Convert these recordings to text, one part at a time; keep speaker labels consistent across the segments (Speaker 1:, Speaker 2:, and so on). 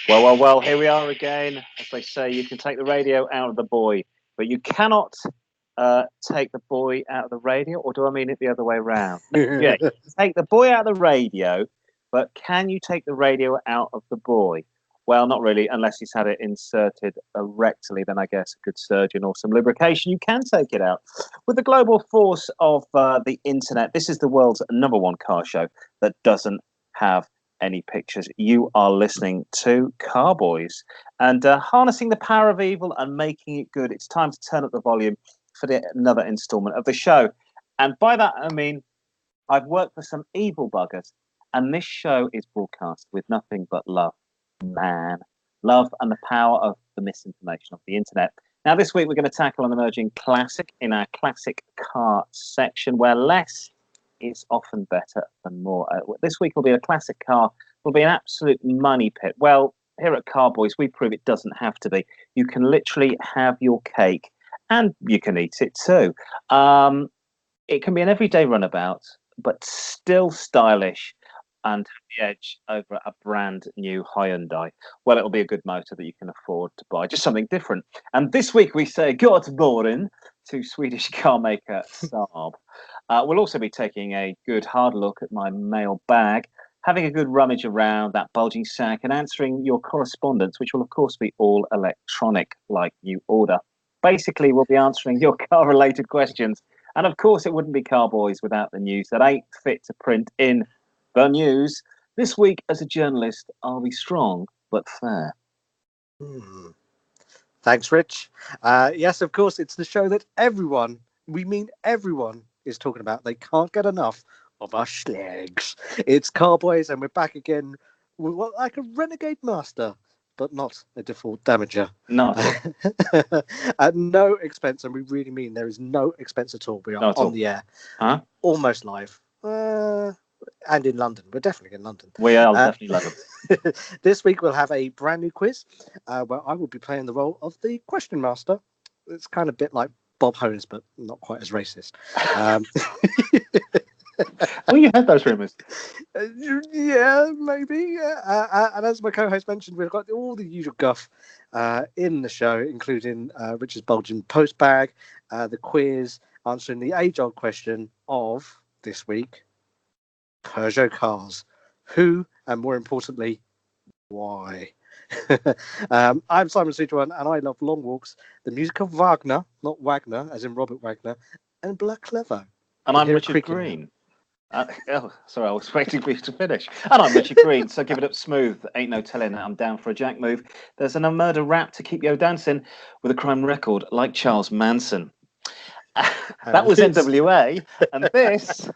Speaker 1: Well, here we are again. As they say, you can take the radio out of the boy, but you cannot take the boy out of the radio, or do I mean it the other way around? No, yeah, you can take the boy out of the radio, but can you take the radio out of the boy? Well, not really, unless he's had it inserted rectally, then I guess a good surgeon or some lubrication, you can take it out. With the global force of the internet, this is the world's #1 car show that doesn't have any pictures. You are listening to Car-Boyz and harnessing the power of evil and making it good. It's time to turn up the volume for another installment of the show. And by that, I mean, I've worked for some evil buggers, and this show is broadcast with nothing but love. Man, love and the power of the misinformation of the internet. Now, this week, we're going to tackle an emerging classic in our classic car section, where less is often better than more. This week will be a classic car. Will be an absolute money pit. Well, here at Car-Boyz, we prove it doesn't have to be. You can literally have your cake, and you can eat it too. It can be an everyday runabout, but still stylish and the edge over a brand new Hyundai. Well, it'll be a good motor that you can afford to buy, just something different. And this week we say "God morgen" to Swedish car maker Saab. We'll also be taking a good hard look at my mail bag, having a good rummage around that bulging sack, and answering your correspondence, which will of course be all electronic, like you order. Basically, we'll be answering your car-related questions. And of course, it wouldn't be Car-Boyz without the news that ain't fit to print in the news. This week, as a journalist, I'll be strong but fair.
Speaker 2: Thanks, Rich. Yes, of course, it's the show that everyone, we mean everyone, is talking about. They can't get enough of our schlegs. It's Car-Boyz, and we're back again. We're like a renegade master, but not a default damager.
Speaker 1: No.
Speaker 2: At no expense, and we really mean there is no expense at all. We are on the air, almost live, and in London. We're definitely in London.
Speaker 1: We are definitely London.
Speaker 2: This week we'll have a brand new quiz where I will be playing the role of the question master. It's kind of a bit like Bob Holmes, but not quite as racist.
Speaker 1: Oh, you heard those rumours?
Speaker 2: Yeah, maybe. And as my co-host mentioned, we've got all the usual guff in the show, including Richard's bulging post bag, the quiz, answering the age-old question of this week: Peugeot cars. Who, and more importantly, why? I'm Simon Sutuan, and I love long walks, the music of Wagner, not Wagner, as in Robert Wagner, and Black Clever.
Speaker 1: And I'm Richard Green. Sorry, I was waiting for you to finish. And I'm Richard Green, so give it up smooth. Ain't no telling I'm down for a jack move. There's a murder rap to keep you dancing with a crime record like Charles Manson. That was NWA, and this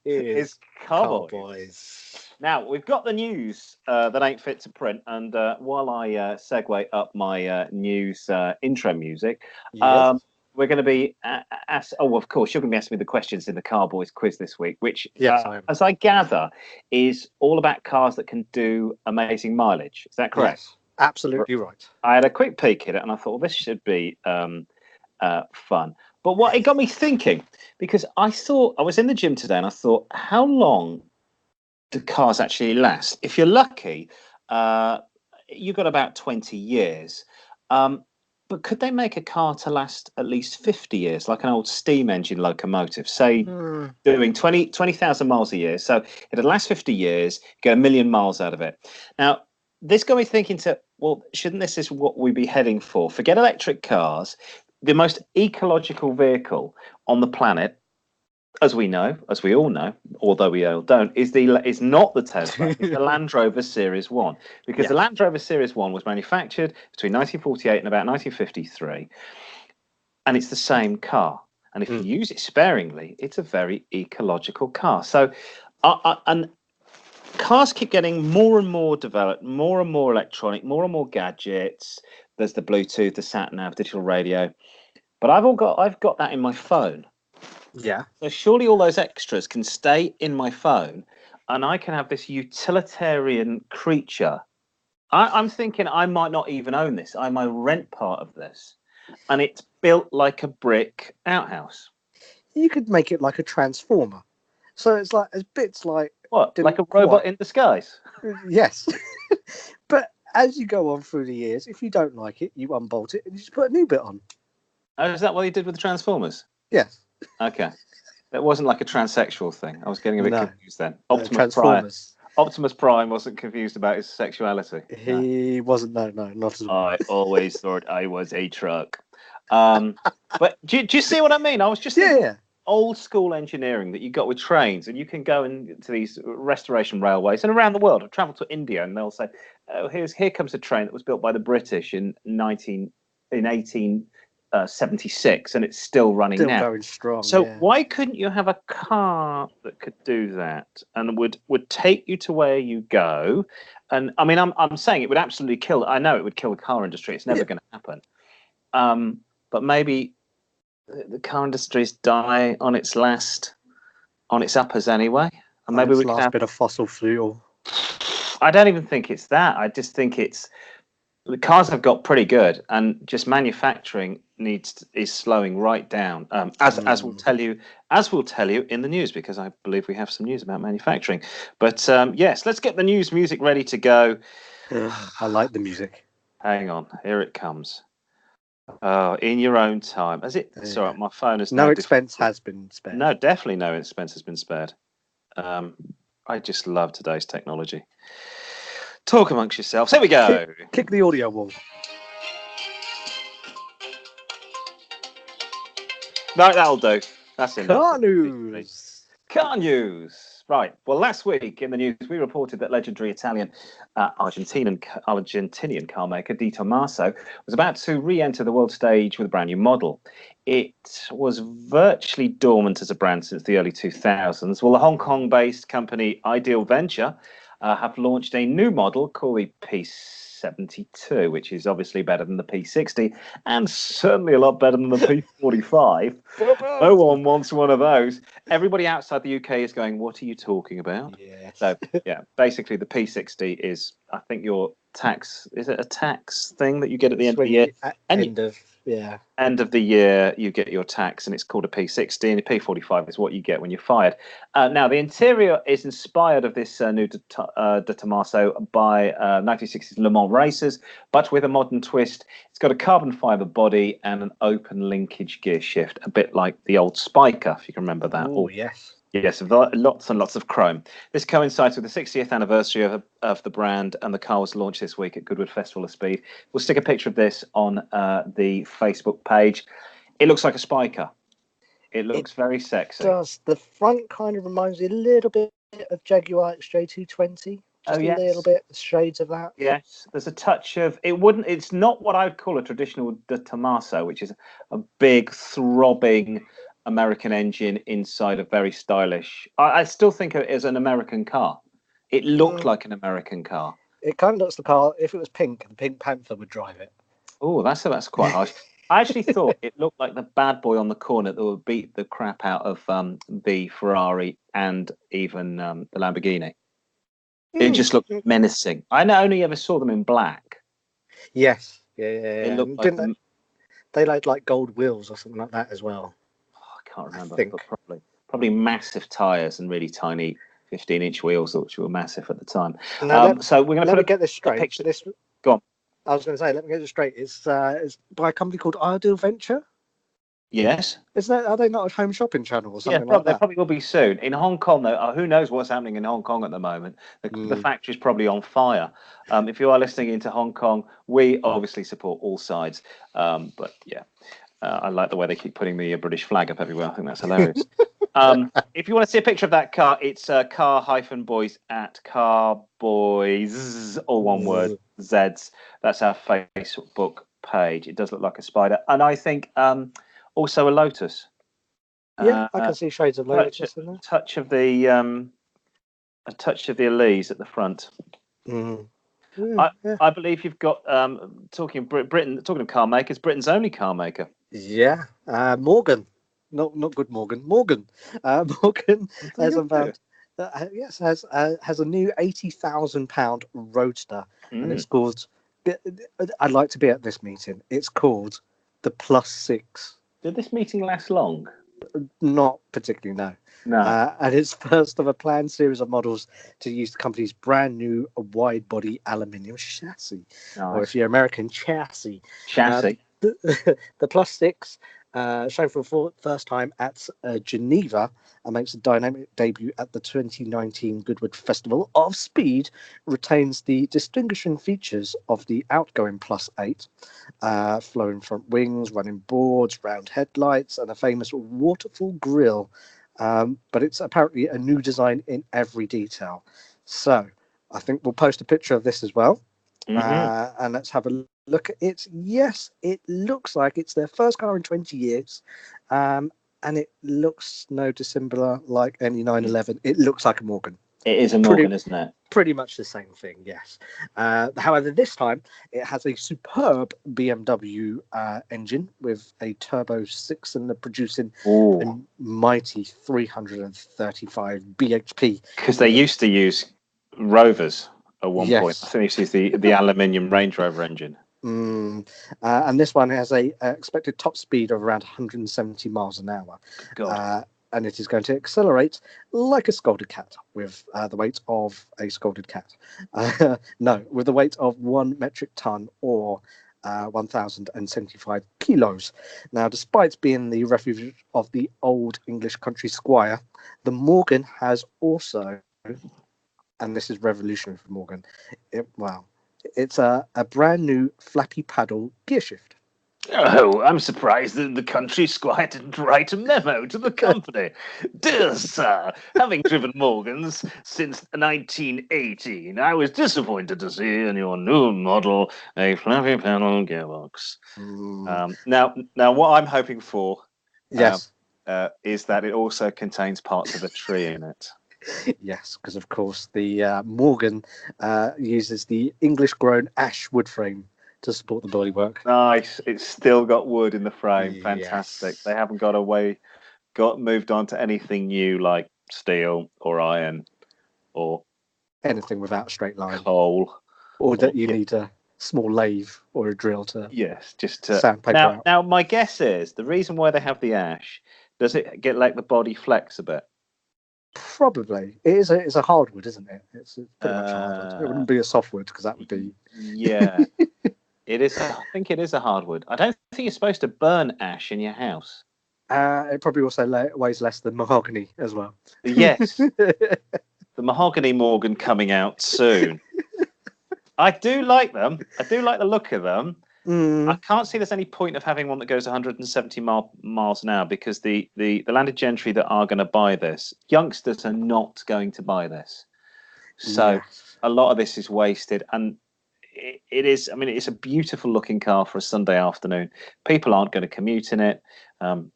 Speaker 1: is Car-Boyz. Now, we've got the news that ain't fit to print, and while I segue up my news intro music,
Speaker 2: Yes.
Speaker 1: we're going to be asked. Oh, of course, you're going to be asking me the questions in the Car-Boyz quiz this week, which,
Speaker 2: Yes, I am.
Speaker 1: as I gather, is all about cars that can do amazing mileage. Is that correct?
Speaker 2: Yes, absolutely right.
Speaker 1: I had a quick peek at it, and I thought, well, this should be fun. But what it got me thinking, because I was in the gym today, and I thought, how long do cars actually last? If you're lucky, you've got about 20 years. But could they make a car to last at least 50 years, like an old steam engine locomotive, say doing 20,000 miles a year? So it'd last 50 years, get 1 million miles out of it. Now, this got me thinking well, shouldn't this is what we'd be heading for? Forget electric cars. The most ecological vehicle on the planet, as we all know, although we all don't, is not the Tesla, it's the Land Rover Series 1. Because the Land Rover Series 1 was manufactured between 1948 and about 1953. And it's the same car. And if you use it sparingly, it's a very ecological car. So, and cars keep getting more and more developed, more and more electronic, more and more gadgets. There's the Bluetooth, the sat-nav, digital radio. But I've got that in my phone.
Speaker 2: Yeah.
Speaker 1: So surely all those extras can stay in my phone, and I can have this utilitarian creature. I'm thinking I might not even own this. I might rent part of this, and it's built like a brick outhouse.
Speaker 2: You could make it like a transformer. So it's bits like
Speaker 1: what, like a robot in disguise?
Speaker 2: Yes. But as you go on through the years, if you don't like it, you unbolt it and you just put a new bit on.
Speaker 1: Oh, is that what he did with the Transformers?
Speaker 2: Yes.
Speaker 1: Okay. That wasn't like a transsexual thing. I was getting a bit confused then. Optimus Prime wasn't confused about his sexuality.
Speaker 2: He wasn't. No, not at all.
Speaker 1: I always thought I was a truck. But do you see what I mean? I was just thinking old school engineering that you got with trains, and you can go into these restoration railways and around the world. I've travelled to India, and they'll say, "Oh, here comes a train that was built by the British in 1876, and it's still running now,
Speaker 2: going strong."
Speaker 1: So why couldn't you have a car that could do that and would take you to where you go? And I mean, I'm saying it would absolutely kill. I know it would kill the car industry. It's never going to happen. But maybe the car industry's die on its uppers anyway, and maybe we could have
Speaker 2: bit of fossil fuel.
Speaker 1: I don't even think it's that. I just think it's the cars have got pretty good, and just manufacturing is slowing right down. As we'll tell you in the news, because I believe we have some news about manufacturing. But yes, let's get the news music ready to go.
Speaker 2: I like the music.
Speaker 1: Hang on, here it comes. Oh, in your own time. Sorry, my phone has
Speaker 2: no expense has been spared.
Speaker 1: No, definitely no expense has been spared. I just love today's technology. Talk amongst yourselves. Here we go.
Speaker 2: Kick the audio wall.
Speaker 1: No, that'll do. That's enough. Car news. Right. Well, last week in the news, we reported that legendary Italian Argentinian car maker Di Tommaso was about to re-enter the world stage with a brand new model. It was virtually dormant as a brand since the early 2000s. Well, the Hong Kong-based company Ideal Venture have launched a new model called the P72, which is obviously better than the P60 and certainly a lot better than the P45. No one wants one of those. Everybody outside the UK is going, what are you talking about?
Speaker 2: Yes.
Speaker 1: So, yeah, basically the P60 is, I think, your tax. Is it a tax thing that you get at the end of the year? End of the year, you get your tax, and it's called a P60, and a P45 is what you get when you're fired. Now, the interior is inspired of this new De Tomaso by 1960s Le Mans races, but with a modern twist. It's got a carbon fiber body and an open linkage gear shift, a bit like the old Spiker, if you can remember that.
Speaker 2: Oh, yes.
Speaker 1: Yes, lots and lots of chrome. This coincides with the 60th anniversary of the brand, and the car was launched this week at Goodwood Festival of Speed. We'll stick a picture of this on the Facebook page. It looks like a Spiker. It looks very sexy.
Speaker 2: It does. The front kind of reminds me a little bit of Jaguar XJ220. Just a little bit, shades of that.
Speaker 1: Yes, there's a touch of it. It's not what I would call a traditional De Tomaso, which is a big throbbing American engine inside a very stylish. I still think of it as an American car. It looked like an American car.
Speaker 2: It kind of looks the car. If it was pink, the Pink Panther would drive it.
Speaker 1: Oh, that's quite harsh. I actually thought it looked like the bad boy on the corner that would beat the crap out of the Ferrari and even the Lamborghini. It just looked menacing. I only ever saw them in black.
Speaker 2: Yes,
Speaker 1: It looked like
Speaker 2: they had like gold wheels or something like that as well.
Speaker 1: I can't remember, but probably massive tyres and really tiny 15-inch wheels, which were massive at the time. So we're going to
Speaker 2: get this straight.
Speaker 1: Picture. Go on.
Speaker 2: I was going to say, let me get this straight. It's by a company called Ideal Venture.
Speaker 1: Yes.
Speaker 2: Are they not a home shopping channel or something like that?
Speaker 1: They probably will be soon. In Hong Kong, though, who knows what's happening in Hong Kong at the moment? The factory's probably on fire. If you are listening into Hong Kong, we obviously support all sides. But yeah, I like the way they keep putting the British flag up everywhere. I think that's hilarious. If you want to see a picture of that car, it's car-boys at Car-Boyz, all one word, Zs. That's our Facebook page. It does look like a spider. And I think also a Lotus.
Speaker 2: Yeah, I can see shades of Lotus in there.
Speaker 1: A touch of the Elise at the front. I believe you've got talking of car makers, Britain's only car maker.
Speaker 2: Yeah, Morgan, not good Morgan. Morgan has about has a new £80,000 Roadster, and it's called. I'd like to be at this meeting. It's called the Plus 6.
Speaker 1: Did this meeting last long?
Speaker 2: Not particularly, no.
Speaker 1: No.
Speaker 2: And it's first of a planned series of models to use the company's brand new wide-body aluminium chassis, or if
Speaker 1: Nice.
Speaker 2: you're American, chassis.
Speaker 1: Chassis.
Speaker 2: The Plus 6, shown for the first time at Geneva and makes a dynamic debut at the 2019 Goodwood Festival of Speed, retains the distinguishing features of the outgoing Plus 8, flowing front wings, running boards, round headlights, and a famous waterfall grille. But it's apparently a new design in every detail. So I think we'll post a picture of this as well. And let's have a look at it. Yes, it looks like it's their first car in 20 years. And it looks no dissimilar like any 911. It looks like a Morgan.
Speaker 1: It is a Morgan, isn't it?
Speaker 2: Pretty much the same thing, yes. However, this time it has a superb BMW engine with a turbo 6-cylinder producing a mighty 335 bhp.
Speaker 1: Because they used to use Rovers at one point. I think they used to use the aluminium Range Rover engine.
Speaker 2: And this one has a expected top speed of around 170 miles an hour. And it is going to accelerate like a scolded cat with the weight of a scolded cat. No, with the weight of 1 metric ton or 1,075 kilos. Now, despite being the refuge of the old English country squire, the Morgan has also, and this is revolutionary for Morgan, it's a brand new flappy paddle gear shift.
Speaker 1: Oh, I'm surprised that the country squire didn't write a memo to the company. Dear sir, having driven Morgans since 1918, I was disappointed to see in your new model a flappy paddle gearbox. Now, what I'm hoping for, is that it also contains parts of a tree in it.
Speaker 2: Yes, because of course the Morgan uses the English-grown ash wood frame to support the bodywork.
Speaker 1: Nice. It's still got wood in the frame. Fantastic. Yes. They haven't moved on to anything new like steel or iron or
Speaker 2: anything without a straight line.
Speaker 1: Coal.
Speaker 2: Or that you need a small lathe or a drill to
Speaker 1: just to
Speaker 2: sandpaper out.
Speaker 1: Now my guess is the reason why they have the ash, does it get like the body flex a bit?
Speaker 2: Probably. It's a hardwood, isn't it? It's pretty much hardwood. It wouldn't be a softwood because that would be.
Speaker 1: Yeah, it is. I think it is a hardwood. I don't think you're supposed to burn ash in your house.
Speaker 2: It probably also weighs less than mahogany as well.
Speaker 1: Yes, the mahogany Morgan coming out soon. I do like them. I do like the look of them. I can't see there's any point of having one that goes 170 miles an hour because the landed gentry that are going to buy this, youngsters are not going to buy this. So a lot of this is wasted. And it is, I mean, it's a beautiful looking car for a Sunday afternoon. People aren't going to commute in it.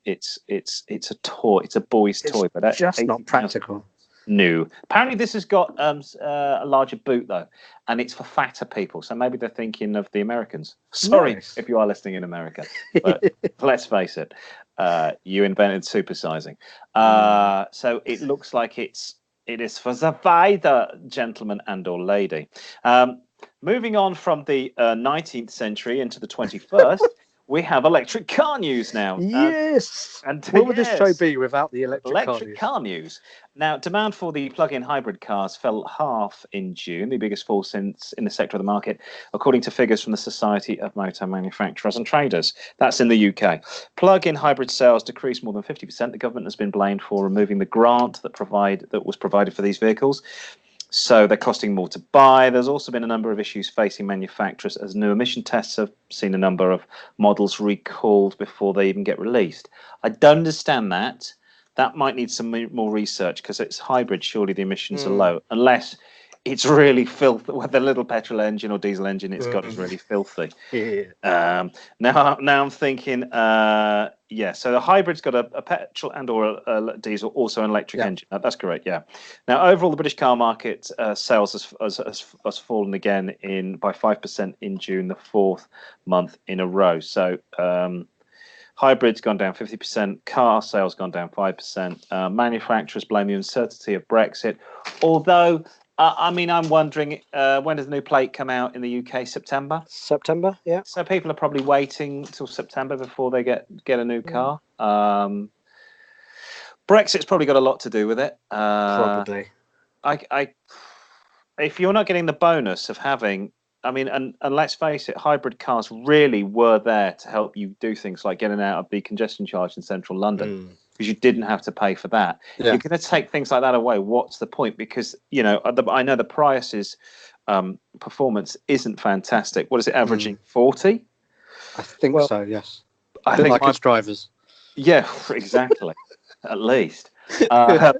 Speaker 1: It's a toy. It's a boy's toy. But that's
Speaker 2: just not practical.
Speaker 1: New. Apparently, this has got a larger boot though, and it's for fatter people. So maybe they're thinking of the Americans. Sorry if you are listening in America, but let's face it, you invented supersizing. So it looks like it is for the wider gentleman and or lady. Moving on from the 19th century into the 21st. We have electric car news now.
Speaker 2: Yes. And what would this show be without the electric
Speaker 1: car news? Now, demand for the plug-in hybrid cars fell half in June, the biggest fall since in the sector of the market, according to figures from the Society of Motor Manufacturers and Traders. That's in the UK. Plug-in hybrid sales decreased more than 50%. The government has been blamed for removing the grant that was provided for these vehicles. So they're costing more to buy. There's also been a number of issues facing manufacturers as new emission tests have seen a number of models recalled before they even get released. I don't understand that. That might need some more research because it's hybrid. Surely the emissions are low, unless it's really filthy. With the little petrol engine or diesel engine it's got is really filthy. Now I'm thinking, so the hybrid's got a petrol and or a diesel, also an electric engine. That's correct. Yeah. Now overall, the British car market sales has fallen again by 5% in June, the 4th month in a row. So hybrid's gone down 50%. Car sales gone down 5%. Manufacturers blame the uncertainty of Brexit, although. I'm wondering, when does the new plate come out in the UK? September?
Speaker 2: September, yeah.
Speaker 1: So people are probably waiting till September before they get a new car. Brexit's probably got a lot to do with it.
Speaker 2: Probably.
Speaker 1: If you're not getting the bonus of having, I mean, and let's face it, hybrid cars really were there to help you do things like getting out of the congestion charge in central London, because you didn't have to pay for that.
Speaker 2: Yeah.
Speaker 1: You're going to take things like that away. What's the point? Because, I know the Prius's performance isn't fantastic. What is it, averaging 40?
Speaker 2: I think so, yes.
Speaker 1: I think
Speaker 2: like its drivers.
Speaker 1: Yeah, exactly. At least. I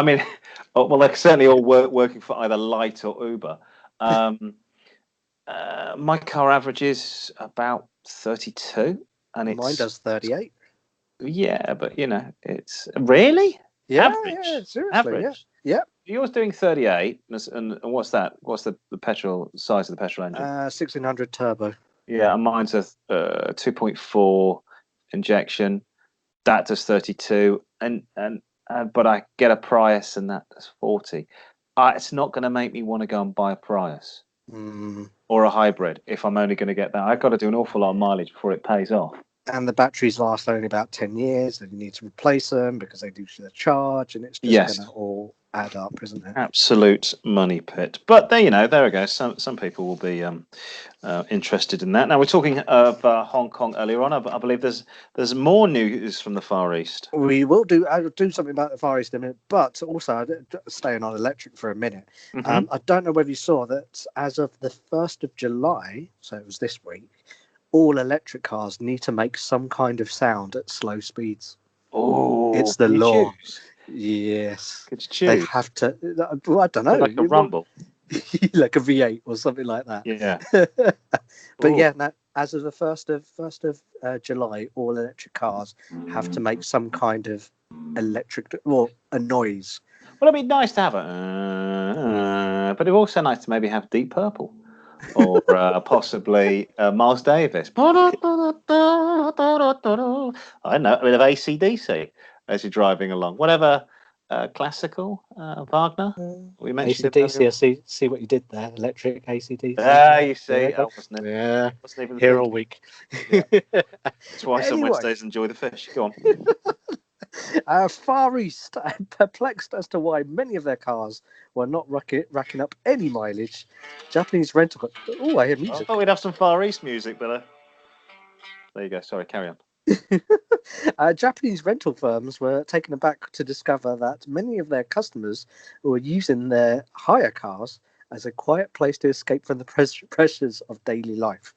Speaker 1: mean, well, they're certainly all working for either Light or Uber. My car averages about 32, and
Speaker 2: mine does 38.
Speaker 1: Yeah, but it's really average.
Speaker 2: Yeah, seriously,
Speaker 1: average.
Speaker 2: Yeah.
Speaker 1: Yours doing 38, and what's that? What's the petrol size of the petrol engine?
Speaker 2: 1600 turbo.
Speaker 1: Yeah, and mine's a 2.4 injection. That does 32, but I get a Prius and that does 40. It's not going to make me want to go and buy a Prius or a hybrid if I'm only going to get that. I've got to do an awful lot of mileage before it pays off.
Speaker 2: And the batteries last only about 10 years, and you need to replace them because they lose their charge, and it's just going to all add up, isn't it?
Speaker 1: Absolute money pit. But there we go. Some people will be interested in that. Now, we're talking of Hong Kong earlier on. I believe there's more news from the Far East.
Speaker 2: We will do. I'll do something about the Far East in a minute, but also staying on electric for a minute. I don't know whether you saw that as of the 1st of July, so it was this week, all electric cars need to make some kind of sound at slow speeds.
Speaker 1: Oh,
Speaker 2: it's the law.
Speaker 1: Choose?
Speaker 2: Yes.
Speaker 1: Could you choose?
Speaker 2: They have to. Well, I don't know.
Speaker 1: Like a rumble.
Speaker 2: Like a V8 or something like that.
Speaker 1: Yeah.
Speaker 2: But yeah, now, as of the 1st of July, all electric cars have to make some kind of a noise.
Speaker 1: Well, it'd be nice to have but it'd also nice to maybe have Deep Purple. Or possibly Miles Davis. I don't know, a bit of AC/DC as you're driving along. Whatever, classical, Wagner. We mentioned
Speaker 2: AC/DC. I see what you did there. Electric AC/DC.
Speaker 1: You see, I wasn't even
Speaker 2: here all week.
Speaker 1: Yeah. That's why some Wednesdays enjoy the fish. Go on.
Speaker 2: Far East, perplexed as to why many of their cars were not racking up any mileage. Japanese rental. Oh, I hear music.
Speaker 1: I thought we'd have some Far East music, but there you go. Sorry, carry
Speaker 2: on. Japanese rental firms were taken aback to discover that many of their customers were using their hire cars as a quiet place to escape from the pressures of daily life.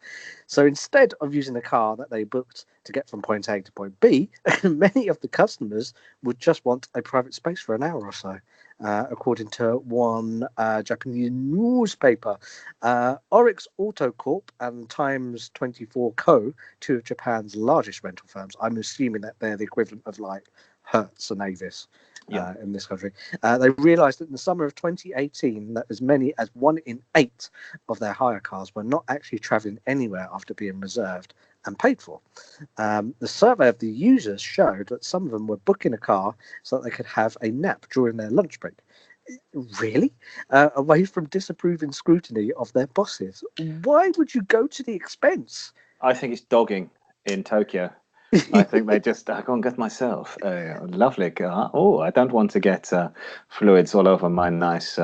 Speaker 2: So instead of using a car that they booked to get from point A to point B, many of the customers would just want a private space for an hour or so. According to one Japanese newspaper, Oryx Auto Corp and Times 24 Co., two of Japan's largest rental firms. I'm assuming that they're the equivalent of like Hertz and Avis in this country. They realised that in the summer of 2018 that as many as 1 in 8 of their hire cars were not actually travelling anywhere after being reserved and paid for. The survey of the users showed that some of them were booking a car so that they could have a nap during their lunch break. Really? Away from disapproving scrutiny of their bosses. Why would you go to the expense?
Speaker 1: I think it's dogging in Tokyo. I think they just, I go and get myself a lovely car. Oh, I don't want to get fluids all over my nice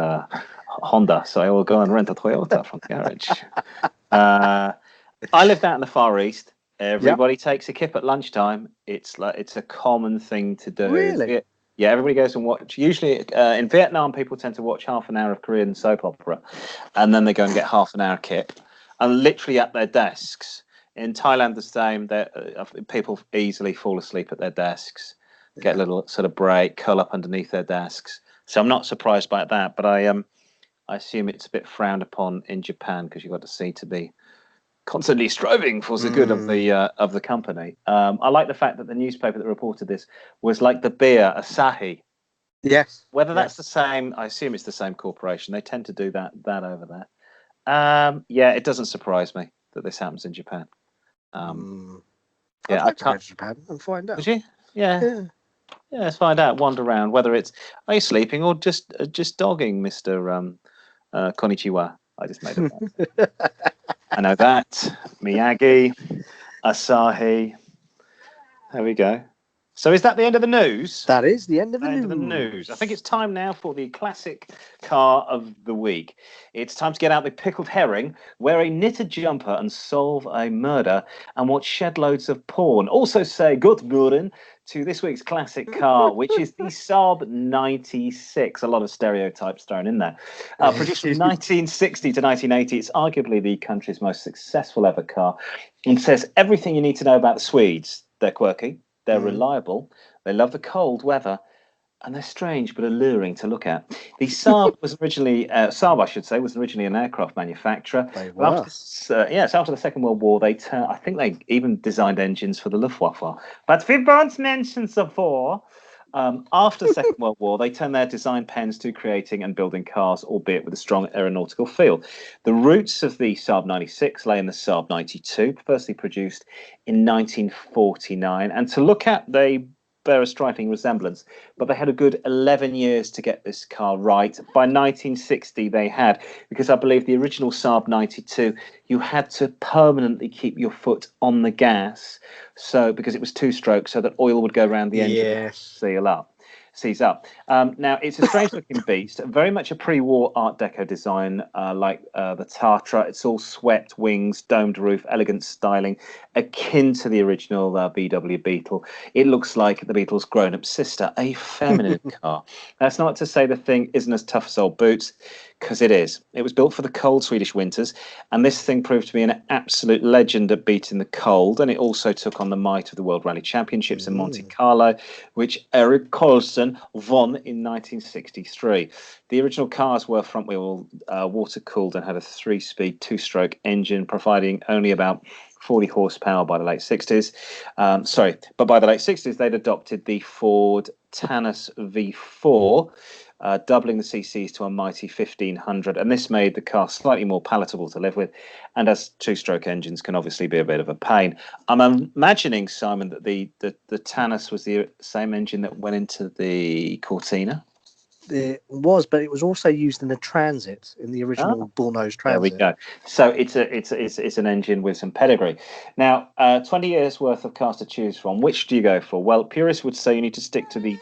Speaker 1: Honda, so I will go and rent a Toyota from the garage. I lived out in the Far East. Everybody takes a kip at lunchtime. It's a common thing to do.
Speaker 2: Really?
Speaker 1: Yeah, everybody goes and watch. Usually in Vietnam, people tend to watch half an hour of Korean soap opera, and then they go and get half an hour kip, and literally at their desks. In Thailand, the same. People easily fall asleep at their desks, get a little sort of break, curl up underneath their desks. So I'm not surprised by that, but I assume it's a bit frowned upon in Japan because you've got to see to be constantly striving for the good of the company. I like the fact that the newspaper that reported this was like the beer Asahi.
Speaker 2: Yes.
Speaker 1: Whether that's the same, I assume it's the same corporation. They tend to do that over there. Yeah, it doesn't surprise me that this happens in Japan.
Speaker 2: I'd like to go to Japan and find out.
Speaker 1: Would you? Yeah. Let's find out. Wander around. Whether it's are you sleeping or just dogging, Mr. Konnichiwa. I just made it up. I know that. Miyagi, Asahi. There we go. So is that the end of the news?
Speaker 2: That is the end of the
Speaker 1: news. I think it's time now for the classic car of the week. It's time to get out the pickled herring, wear a knitted jumper and solve a murder, and watch shed loads of porn. Also say good morning to this week's classic car, which is the Saab 96. A lot of stereotypes thrown in there. Produced from 1960 to 1980, it's arguably the country's most successful ever car, and says everything you need to know about the Swedes. They're quirky. They're reliable, they love the cold weather, and they're strange but alluring to look at. The Saab was originally, Saab, I should say, was originally an aircraft manufacturer.
Speaker 2: They
Speaker 1: But
Speaker 2: were.
Speaker 1: after the Second World War, I think they even designed engines for the Luftwaffe. But we won't mention the war. After the Second World War, they turned their design pens to creating and building cars, albeit with a strong aeronautical feel. The roots of the Saab 96 lay in the Saab 92, firstly produced in 1949. And to look at, they bear a striking resemblance, but they had a good 11 years to get this car right. By 1960, they had, because I believe the original Saab 92, you had to permanently keep your foot on the gas, so because it was two-stroke, so that oil would go around the engine and seize up. Now, it's a strange-looking beast, very much a pre-war Art Deco design, like the Tatra. It's all swept wings, domed roof, elegant styling, akin to the original VW Beetle. It looks like the Beetle's grown-up sister, a feminine car. That's not to say the thing isn't as tough as old boots, because it is. It was built for the cold Swedish winters, and this thing proved to be an absolute legend at beating the cold, and it also took on the might of the World Rally Championships in Monte Carlo, which Eric Colson won in 1963. The original cars were front-wheel water-cooled and had a 3-speed, 2-stroke engine, providing only about 40 horsepower by the late 60s. But by the late 60s, they'd adopted the Ford Taunus V4, doubling the cc's to a mighty 1500, and this made the car slightly more palatable to live with, and as two-stroke engines can obviously be a bit of a pain. I'm imagining, Simon, that the Taunus was the same engine that went into the Cortina.
Speaker 2: It was, but it was also used in the Transit, in the original Bullnose Transit.
Speaker 1: There we go. So it's an engine with some pedigree. Now, 20 years worth of cars to choose from. Which do you go for? Well, purists would say you need to stick to the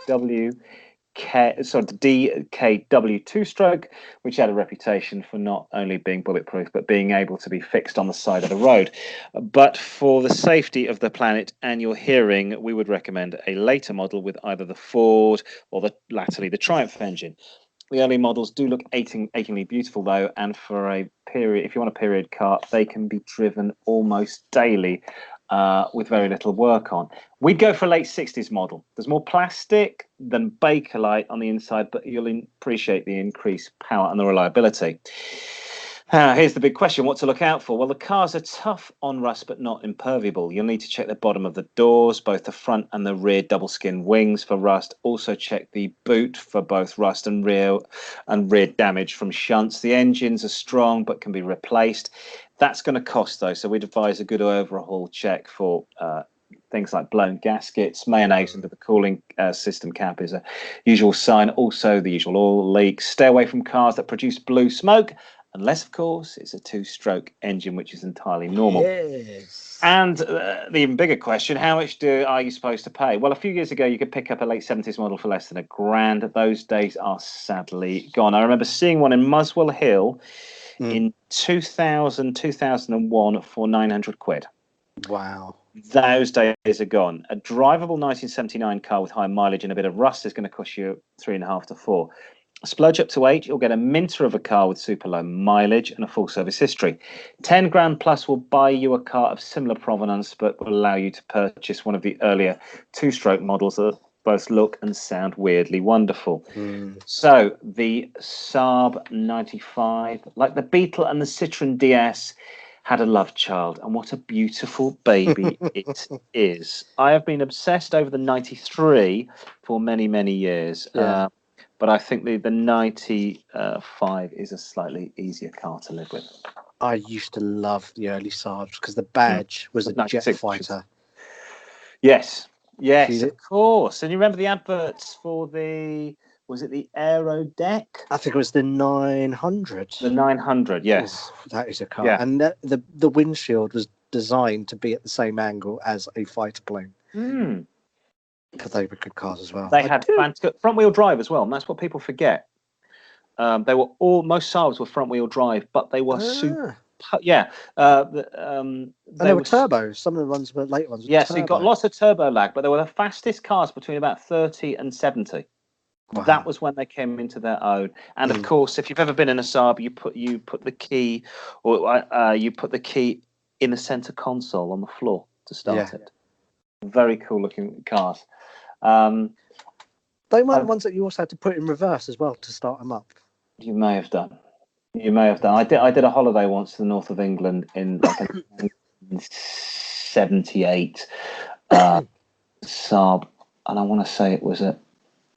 Speaker 1: DKW two-stroke, which had a reputation for not only being bulletproof but being able to be fixed on the side of the road. But for the safety of the planet and your hearing, we would recommend a later model with either the Ford or latterly the Triumph engine. The early models do look achingly beautiful, though, and for a period, if you want a period car, they can be driven almost daily with very little work on. We'd go for a late 60s model. There's more plastic than Bakelite on the inside, but you'll appreciate the increased power and the reliability. Here's the big question, what to look out for? Well, the cars are tough on rust, but not imperviable. You'll need to check the bottom of the doors, both the front and the rear double skin wings for rust. Also check the boot for both rust and rear damage from shunts. The engines are strong, but can be replaced. That's going to cost, though, so we'd advise a good overhaul check for things like blown gaskets. Mayonnaise into the cooling system cap is a usual sign. Also, the usual oil leaks. Stay away from cars that produce blue smoke, unless, of course, it's a two-stroke engine, which is entirely normal.
Speaker 2: Yes.
Speaker 1: And the even bigger question, how much are you supposed to pay? Well, a few years ago, you could pick up a late 70s model for less than £1,000. Those days are sadly gone. I remember seeing one in Muswell Hill in 2001 for 900 quid.
Speaker 2: Wow.
Speaker 1: Those days are gone. A drivable 1979 car with high mileage and a bit of rust is going to cost you 3.5 to 4. Splurge up to 8, you'll get a minter of a car with super low mileage and a full service history. 10 grand plus will buy you a car of similar provenance, but will allow you to purchase one of the earlier two-stroke models that both look and sound weirdly wonderful. So the Saab 95, like the Beetle and the Citroen DS, had a love child, and what a beautiful baby it is. I have been obsessed over the 93 for many, many years.
Speaker 2: Yeah.
Speaker 1: But I think the 95 is a slightly easier car to live with.
Speaker 2: I used to love the early Saabs because the badge was a jet fighter.
Speaker 1: Yes, of course. And you remember the adverts for was it the Aero Deck?
Speaker 2: I think it was the 900.
Speaker 1: The 900, yes.
Speaker 2: Ooh, that is a car.
Speaker 1: Yeah.
Speaker 2: And the windshield was designed to be at the same angle as a fighter plane. Because they were good cars as well.
Speaker 1: They had front-wheel drive as well, and that's what people forget. They were most Saabs were front-wheel drive, but they were super. Yeah,
Speaker 2: and they were turbos. Some of the ones were later ones.
Speaker 1: Yeah, so you got lots of turbo lag, but they were the fastest cars between about 30 and 70. Wow. That was when they came into their own. And of course, if you've ever been in a Saab, you put the key, or you put the key in the center console on the floor to start it. Very cool looking cars.
Speaker 2: They weren't the ones that you also had to put in reverse as well to start them up.
Speaker 1: You may have done. I did a holiday once to the north of England in like 78 Saab, and I want to say it was a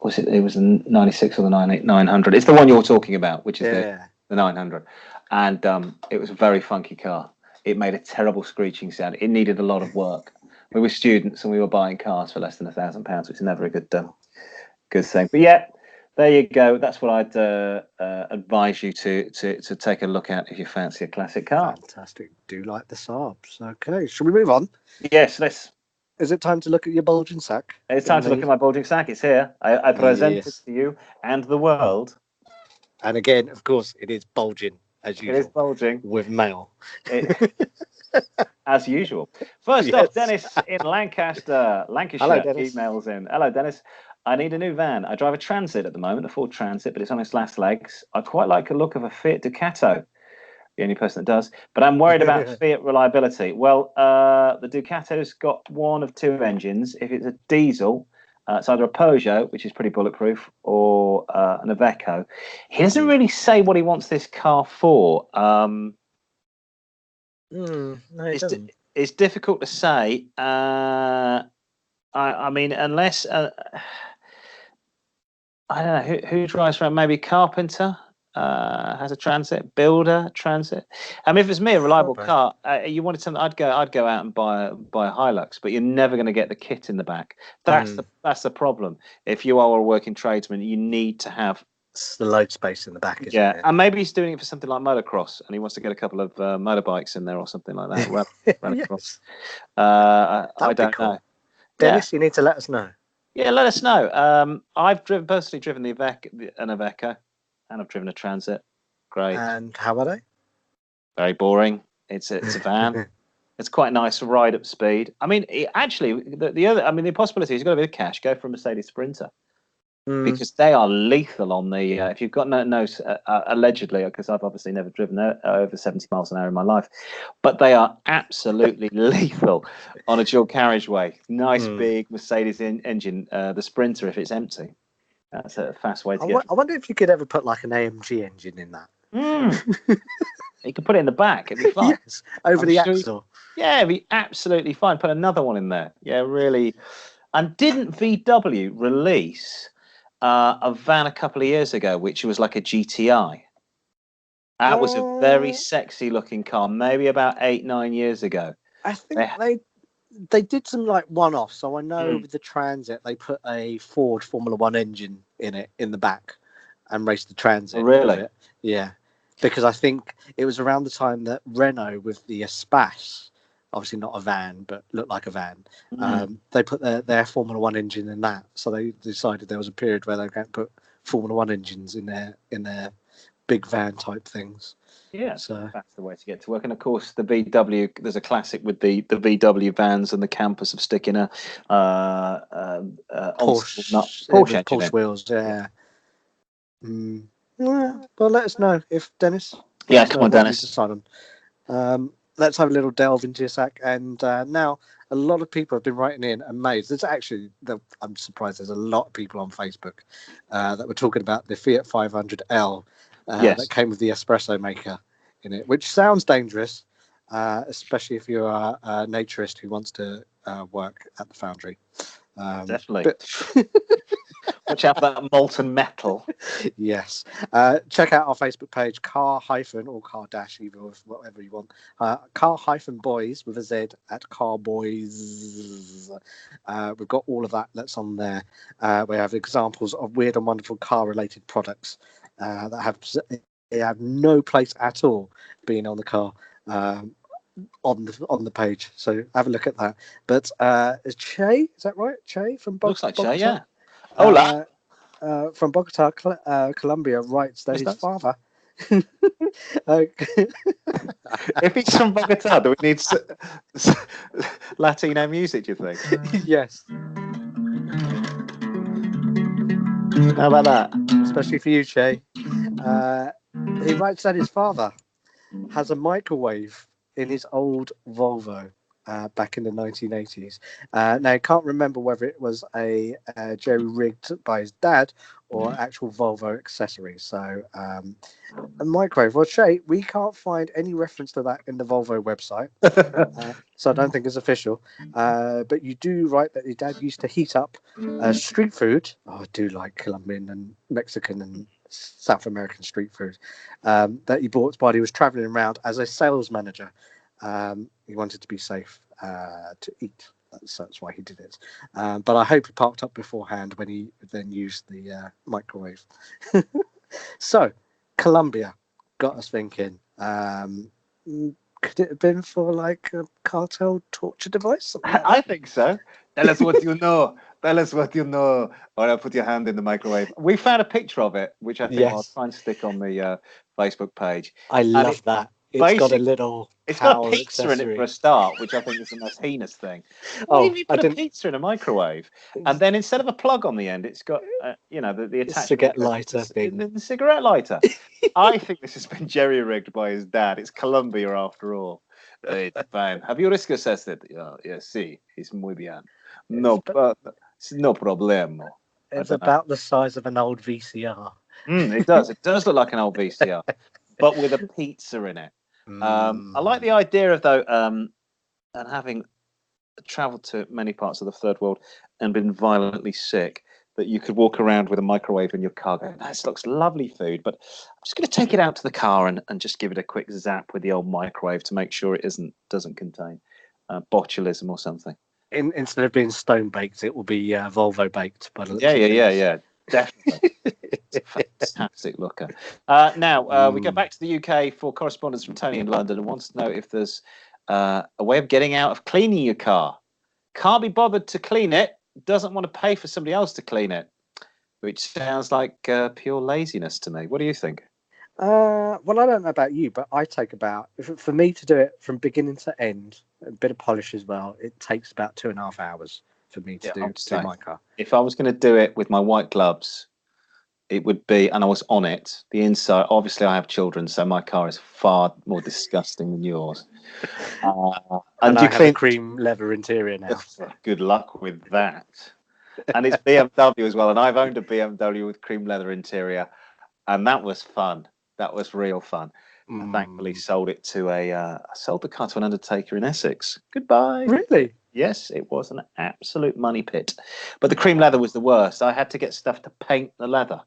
Speaker 1: 96 or the 900. It's the one you're talking about, which is the 900, and it was a very funky car. It made a terrible screeching sound. It needed a lot of work. We were students and we were buying cars for less than £1,000, which is never a good thing. But yeah, there you go. That's what I'd advise you to take a look at if you fancy a classic car.
Speaker 2: Fantastic. Do like the Saabs. Okay, shall we move on?
Speaker 1: Yes, let's.
Speaker 2: Is it time to look at your bulging sack?
Speaker 1: It's time to look at my bulging sack. It's here. I present it to you and the world.
Speaker 2: And again, of course, it is bulging as usual.
Speaker 1: It is bulging
Speaker 2: with mail.
Speaker 1: As usual. First off, Dennis in Lancashire.
Speaker 2: Hello, Dennis.
Speaker 1: Emails in. Hello, Dennis. I need a new van. I drive a Transit at the moment, a Ford Transit, but it's on its last legs. I quite like the look of a Fiat Ducato. The only person that does. But I'm worried about Fiat reliability. Well, the Ducato's got one of two engines. If it's a diesel, it's either a Peugeot, which is pretty bulletproof, or an Iveco. He doesn't really say what he wants this car for.
Speaker 2: No,
Speaker 1: it's difficult to say. I mean, unless I don't know who drives around. Maybe Carpenter has a Transit, Builder Transit. I mean, if it's me, a reliable car, you wanted something, I'd go out and buy a Hilux, but you're never going to get the kit in the back. That's the problem. If you are a working tradesman, you need to have
Speaker 2: the load space in the back. Isn't it?
Speaker 1: And maybe he's doing it for something like motocross, and he wants to get a couple of motorbikes in there or something like that. Run across. I don't know.
Speaker 2: Dennis, you need to let us know.
Speaker 1: Yeah, let us know. I've personally driven an Iveco, and I've driven a Transit. Great.
Speaker 2: And how are they?
Speaker 1: Very boring. It's a van. It's quite nice to ride up speed. I mean, the possibility is you've got a bit of cash, go for a Mercedes Sprinter. Because they are lethal on the. If you've got no allegedly, because I've obviously never driven over 70 miles an hour in my life, but they are absolutely lethal on a dual carriageway. Nice big Mercedes engine, the Sprinter, if it's empty. That's a fast way to get.
Speaker 2: I wonder if you could ever put like an AMG engine in that.
Speaker 1: You could put it in the back. It'd be fine.
Speaker 2: Yes, over the axle.
Speaker 1: Yeah, it'd be absolutely fine. Put another one in there. Yeah, really. And didn't VW release a van a couple of years ago, which was like a GTI? That was a very sexy looking car, maybe about 8-9 years ago.
Speaker 2: I think they did some like one-offs. So I know with the Transit, they put a Ford Formula One engine in it in the back and raced the Transit.
Speaker 1: Oh, really?
Speaker 2: Yeah. Because I think it was around the time that Renault with the Espace, obviously not a van, but looked like a van, they put their Formula One engine in that. So they decided there was a period where they were going to put Formula One engines in their big van type things.
Speaker 1: Yeah, so that's the way to get to work. And of course, the VW, there's a classic with the VW vans and the campers of sticking a
Speaker 2: Porsche wheels. Yeah. Well, let us know if Dennis.
Speaker 1: Yeah, come on, Dennis.
Speaker 2: Decide on. Let's have a little delve into your sack. And now a lot of people have been writing in amazed. I'm surprised there's a lot of people on Facebook that were talking about the Fiat 500L that came with the espresso maker in it, which sounds dangerous, especially if you're a naturist who wants to work at the foundry.
Speaker 1: Definitely. Watch out for that molten metal.
Speaker 2: Yes. Check out our Facebook page, car- or car dash, either of whatever you want. Car-Boyz with a Z at Car-Boyz. We've got all of that that's on there. We have examples of weird and wonderful car-related products that have no place at all being on the car. on the page. So have a look at that. But Che, is that right? Che from
Speaker 1: Looks like
Speaker 2: Bogota?
Speaker 1: Che, yeah. Hola.
Speaker 2: From Bogota, Colombia, writes that his father.
Speaker 1: If he's from Bogota, do we need Latino music, do you think?
Speaker 2: Yes.
Speaker 1: How about that?
Speaker 2: Especially for you, Che. He writes that his father has a microwave in his old Volvo back in the 1980s. Now, I can't remember whether it was a jerry-rigged by his dad or actual Volvo accessory. So, a microwave. Well, Shay, we can't find any reference to that in the Volvo website. So I don't think it's official. But you do write that your dad used to heat up street food. Oh, I do like Colombian and Mexican and South American street food that he bought while he was traveling around as a sales manager. He wanted to be safe to eat. That's why he did it. But I hope he parked up beforehand when he then used the microwave. So, Colombia got us thinking. Could it have been for like a cartel torture device? Like
Speaker 1: I think so. Tell us what you know. Tell us what you know. Or I'll put your hand in the microwave. We found a picture of it, which I think I'll try and stick on the Facebook page.
Speaker 2: I love that. It's got a little.
Speaker 1: It's got a pizza in it for a start, which I think is the most heinous thing. Why do you put a pizza in a microwave? And then instead of a plug on the end, it's got the attachment.
Speaker 2: Cigarette lighter thing.
Speaker 1: The cigarette lighter. I think this has been jerry-rigged by his dad. It's Colombia after all. It's fine. Have you risk assessed it? Yeah, sí. It's muy bien. No problema.
Speaker 2: It's about the size of an old VCR.
Speaker 1: It does. It does look like an old VCR, but with a pizza in it. I like the idea of and having travelled to many parts of the third world and been violently sick, that you could walk around with a microwave in your car going, this looks lovely food, but I'm just going to take it out to the car and just give it a quick zap with the old microwave to make sure it doesn't contain botulism or something.
Speaker 2: Instead of being stone baked, it will be Volvo baked.
Speaker 1: Yeah. Definitely. It's a fantastic looker. Now, we go back to the UK for correspondence from Tony in London and wants to know if there's a way of getting out of cleaning your car. Can't be bothered to clean it, doesn't want to pay for somebody else to clean it, which sounds like pure laziness to me. What do you think?
Speaker 2: Well, I don't know about you, but I take for me to do it from beginning to end, a bit of polish as well, it takes about 2.5 hours for me to do my car. If
Speaker 1: I was going to do it with my white gloves, it would be, and I was on it, the inside, obviously I have children, so my car is far more disgusting than yours.
Speaker 2: And I have a cream leather interior now.
Speaker 1: Good luck with that. And it's BMW as well, and I've owned a BMW with cream leather interior, and that was fun. That was real fun. I thankfully sold the car to an undertaker in Essex. Goodbye.
Speaker 2: Really?
Speaker 1: Yes, it was an absolute money pit. But the cream leather was the worst. I had to get stuff to paint the leather.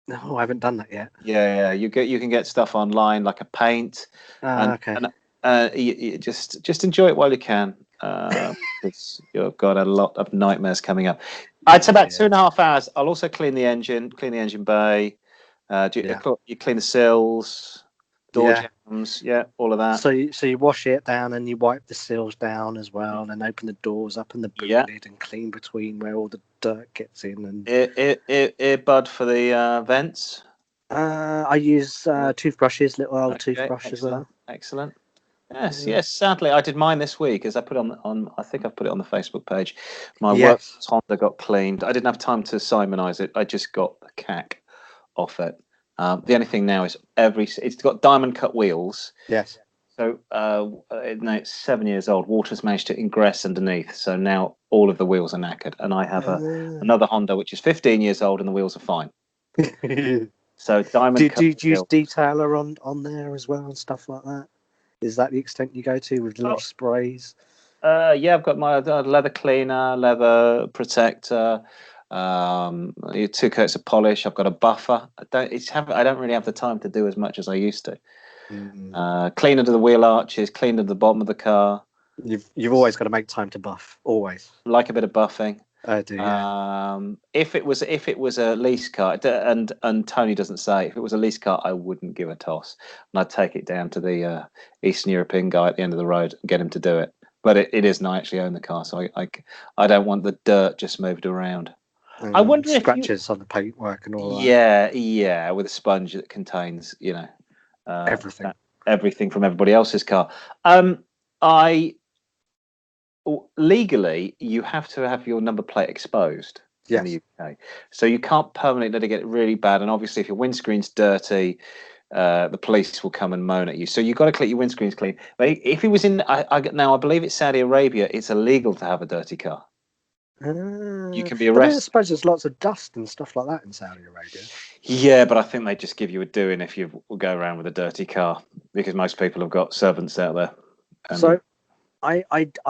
Speaker 2: No, I haven't done that yet.
Speaker 1: Yeah. You can get stuff online like a paint.
Speaker 2: Okay.
Speaker 1: And you just enjoy it while you can. Because you've got a lot of nightmares coming up. I'd say about 2.5 hours. I'll also clean the engine bay. You clean the sills, door jambs, all of that.
Speaker 2: So you wash it down and you wipe the sills down as well, and open the doors up and the boot lid and clean between where all the dirt gets in. And
Speaker 1: earbud for the vents.
Speaker 2: I use toothbrushes, little old toothbrush as well.
Speaker 1: Excellent. Yes. Sadly, I did mine this week, as I put on. I think I put it on the Facebook page. My work Honda got cleaned. I didn't have time to Simonize it. I just got the cack off it. The only thing now is it's got diamond cut wheels.
Speaker 2: Yes.
Speaker 1: So now it's 7 years old. Water's managed to ingress underneath, so now all of the wheels are knackered. And I have another Honda which is 15 years old, and the wheels are fine. So diamond.
Speaker 2: Do you use detailer on there as well and stuff like that? Is that the extent you go to with little sprays?
Speaker 1: I've got my leather cleaner, leather protector. 2 coats of polish. I've got a buffer. I don't really have the time to do as much as I used to. Clean under the wheel arches, clean under the bottom of the car.
Speaker 2: You've always got to make time to buff. Always.
Speaker 1: Like a bit of buffing.
Speaker 2: I do. Yeah.
Speaker 1: If it was a lease car, and Tony doesn't say, if it was a lease car, I wouldn't give a toss, and I'd take it down to the Eastern European guy at the end of the road and get him to do it. But it isn't. I actually own the car, so I don't want the dirt just moved around. I wonder if
Speaker 2: scratches on the paintwork and all
Speaker 1: that. Yeah, with a sponge that contains, everything from everybody else's car. Legally, you have to have your number plate exposed in the UK, so you can't permanently let it get really bad. And obviously, if your windscreen's dirty, the police will come and moan at you. So you've got to keep your windscreens clean. But if it was in, now I believe it's Saudi Arabia, it's illegal to have a dirty car. You can be arrested.
Speaker 2: I suppose there's lots of dust and stuff like that in Saudi Arabia.
Speaker 1: Yeah, but I think they just give you a doing if you go around with a dirty car, because most people have got servants out there.
Speaker 2: So I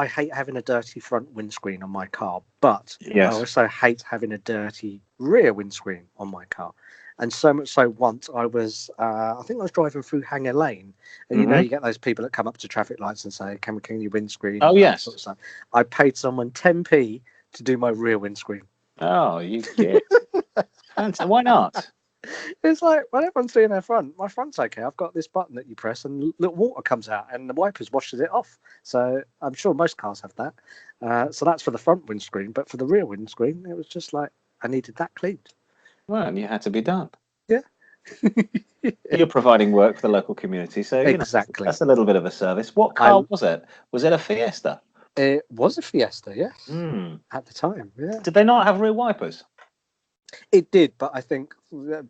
Speaker 2: hate having a dirty front windscreen on my car, but I also hate having a dirty rear windscreen on my car. And so much so, once I was, I think I was driving through Hanger Lane, and you get those people that come up to traffic lights and say, "Can we clean your windscreen?"
Speaker 1: Oh yes.
Speaker 2: Sort of stuff. I paid someone 10p to do my rear windscreen.
Speaker 1: Oh, you get. Why not?
Speaker 2: It's like, well, everyone's doing their front. My front's okay. I've got this button that you press, and little water comes out, and the wipers washes it off. So I'm sure most cars have that. So that's for the front windscreen, but for the rear windscreen, it was just like I needed that cleaned.
Speaker 1: Well, and you had to be done.
Speaker 2: Yeah.
Speaker 1: You're providing work for the local community, so
Speaker 2: exactly.
Speaker 1: That's a little bit of a service. What car was it? Was it a Fiesta?
Speaker 2: It was a Fiesta, yes. At the time, yeah.
Speaker 1: Did they not have rear wipers?
Speaker 2: It did, but I think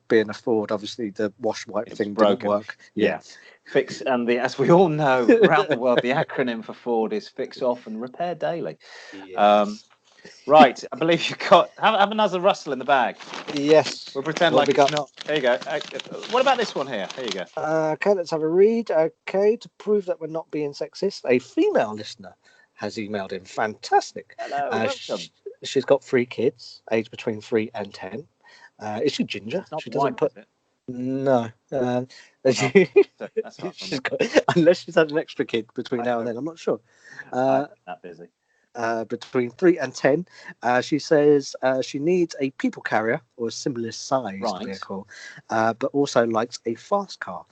Speaker 2: being a Ford, obviously the wash wipe thing didn't work.
Speaker 1: Yeah. Fix, and as we all know around the world, the acronym for Ford is fix off and repair daily. Yes. Right, I believe you've got have another rustle in the bag.
Speaker 2: Yes.
Speaker 1: We'll pretend like it's not. There you go. What about this one here? Here you go.
Speaker 2: Okay, let's have a read. Okay, to prove that we're not being sexist, a female listener has emailed in. Fantastic.
Speaker 1: Hello, welcome.
Speaker 2: She's got 3 kids, aged between 3 and 10. Is she ginger?
Speaker 1: She doesn't put
Speaker 2: it. No.
Speaker 1: That's
Speaker 2: she's got, unless she's had an extra kid between now and then. I'm not sure.
Speaker 1: That busy.
Speaker 2: Between 3 and 10, she says she needs a people carrier or a similar size vehicle, but also likes a fast car.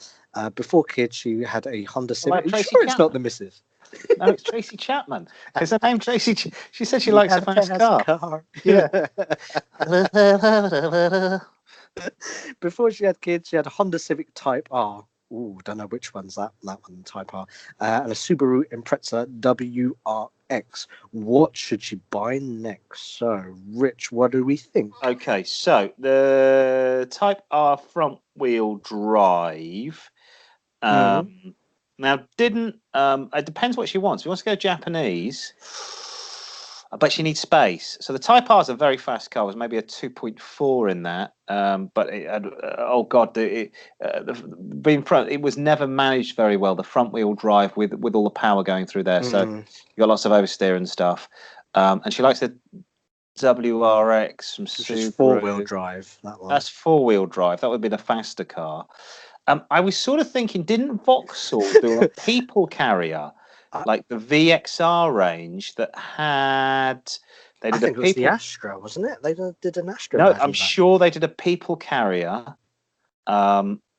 Speaker 2: Before kids, she had a Honda Civic. Are you sure it's not the missus?
Speaker 1: No, it's Tracy Chapman. Is her name Tracy? She said she likes a fast car.
Speaker 2: Yeah. Before she had kids, she had a Honda Civic Type R. Ooh, don't know which one's that one, Type R. And a Subaru Impreza WRX. What should she buy next? So, Rich, what do we think?
Speaker 1: Okay, so the Type R front wheel drive. Now, it depends what she wants. If she wants to go Japanese, but she needs space. So the Type R is a very fast car. It was maybe a 2.4 in that. But it had, it was never managed very well. The front wheel drive with all the power going through there. So you got lots of oversteer and stuff. And she likes the WRX from Subaru.
Speaker 2: 4-wheel drive. That one.
Speaker 1: That's 4-wheel drive. That would be the faster car. I was sort of thinking, didn't Vauxhall do a people carrier like the VXR range that had? They did
Speaker 2: it was the Astra, wasn't it? They did an Astra.
Speaker 1: No, I'm sure they did a people carrier,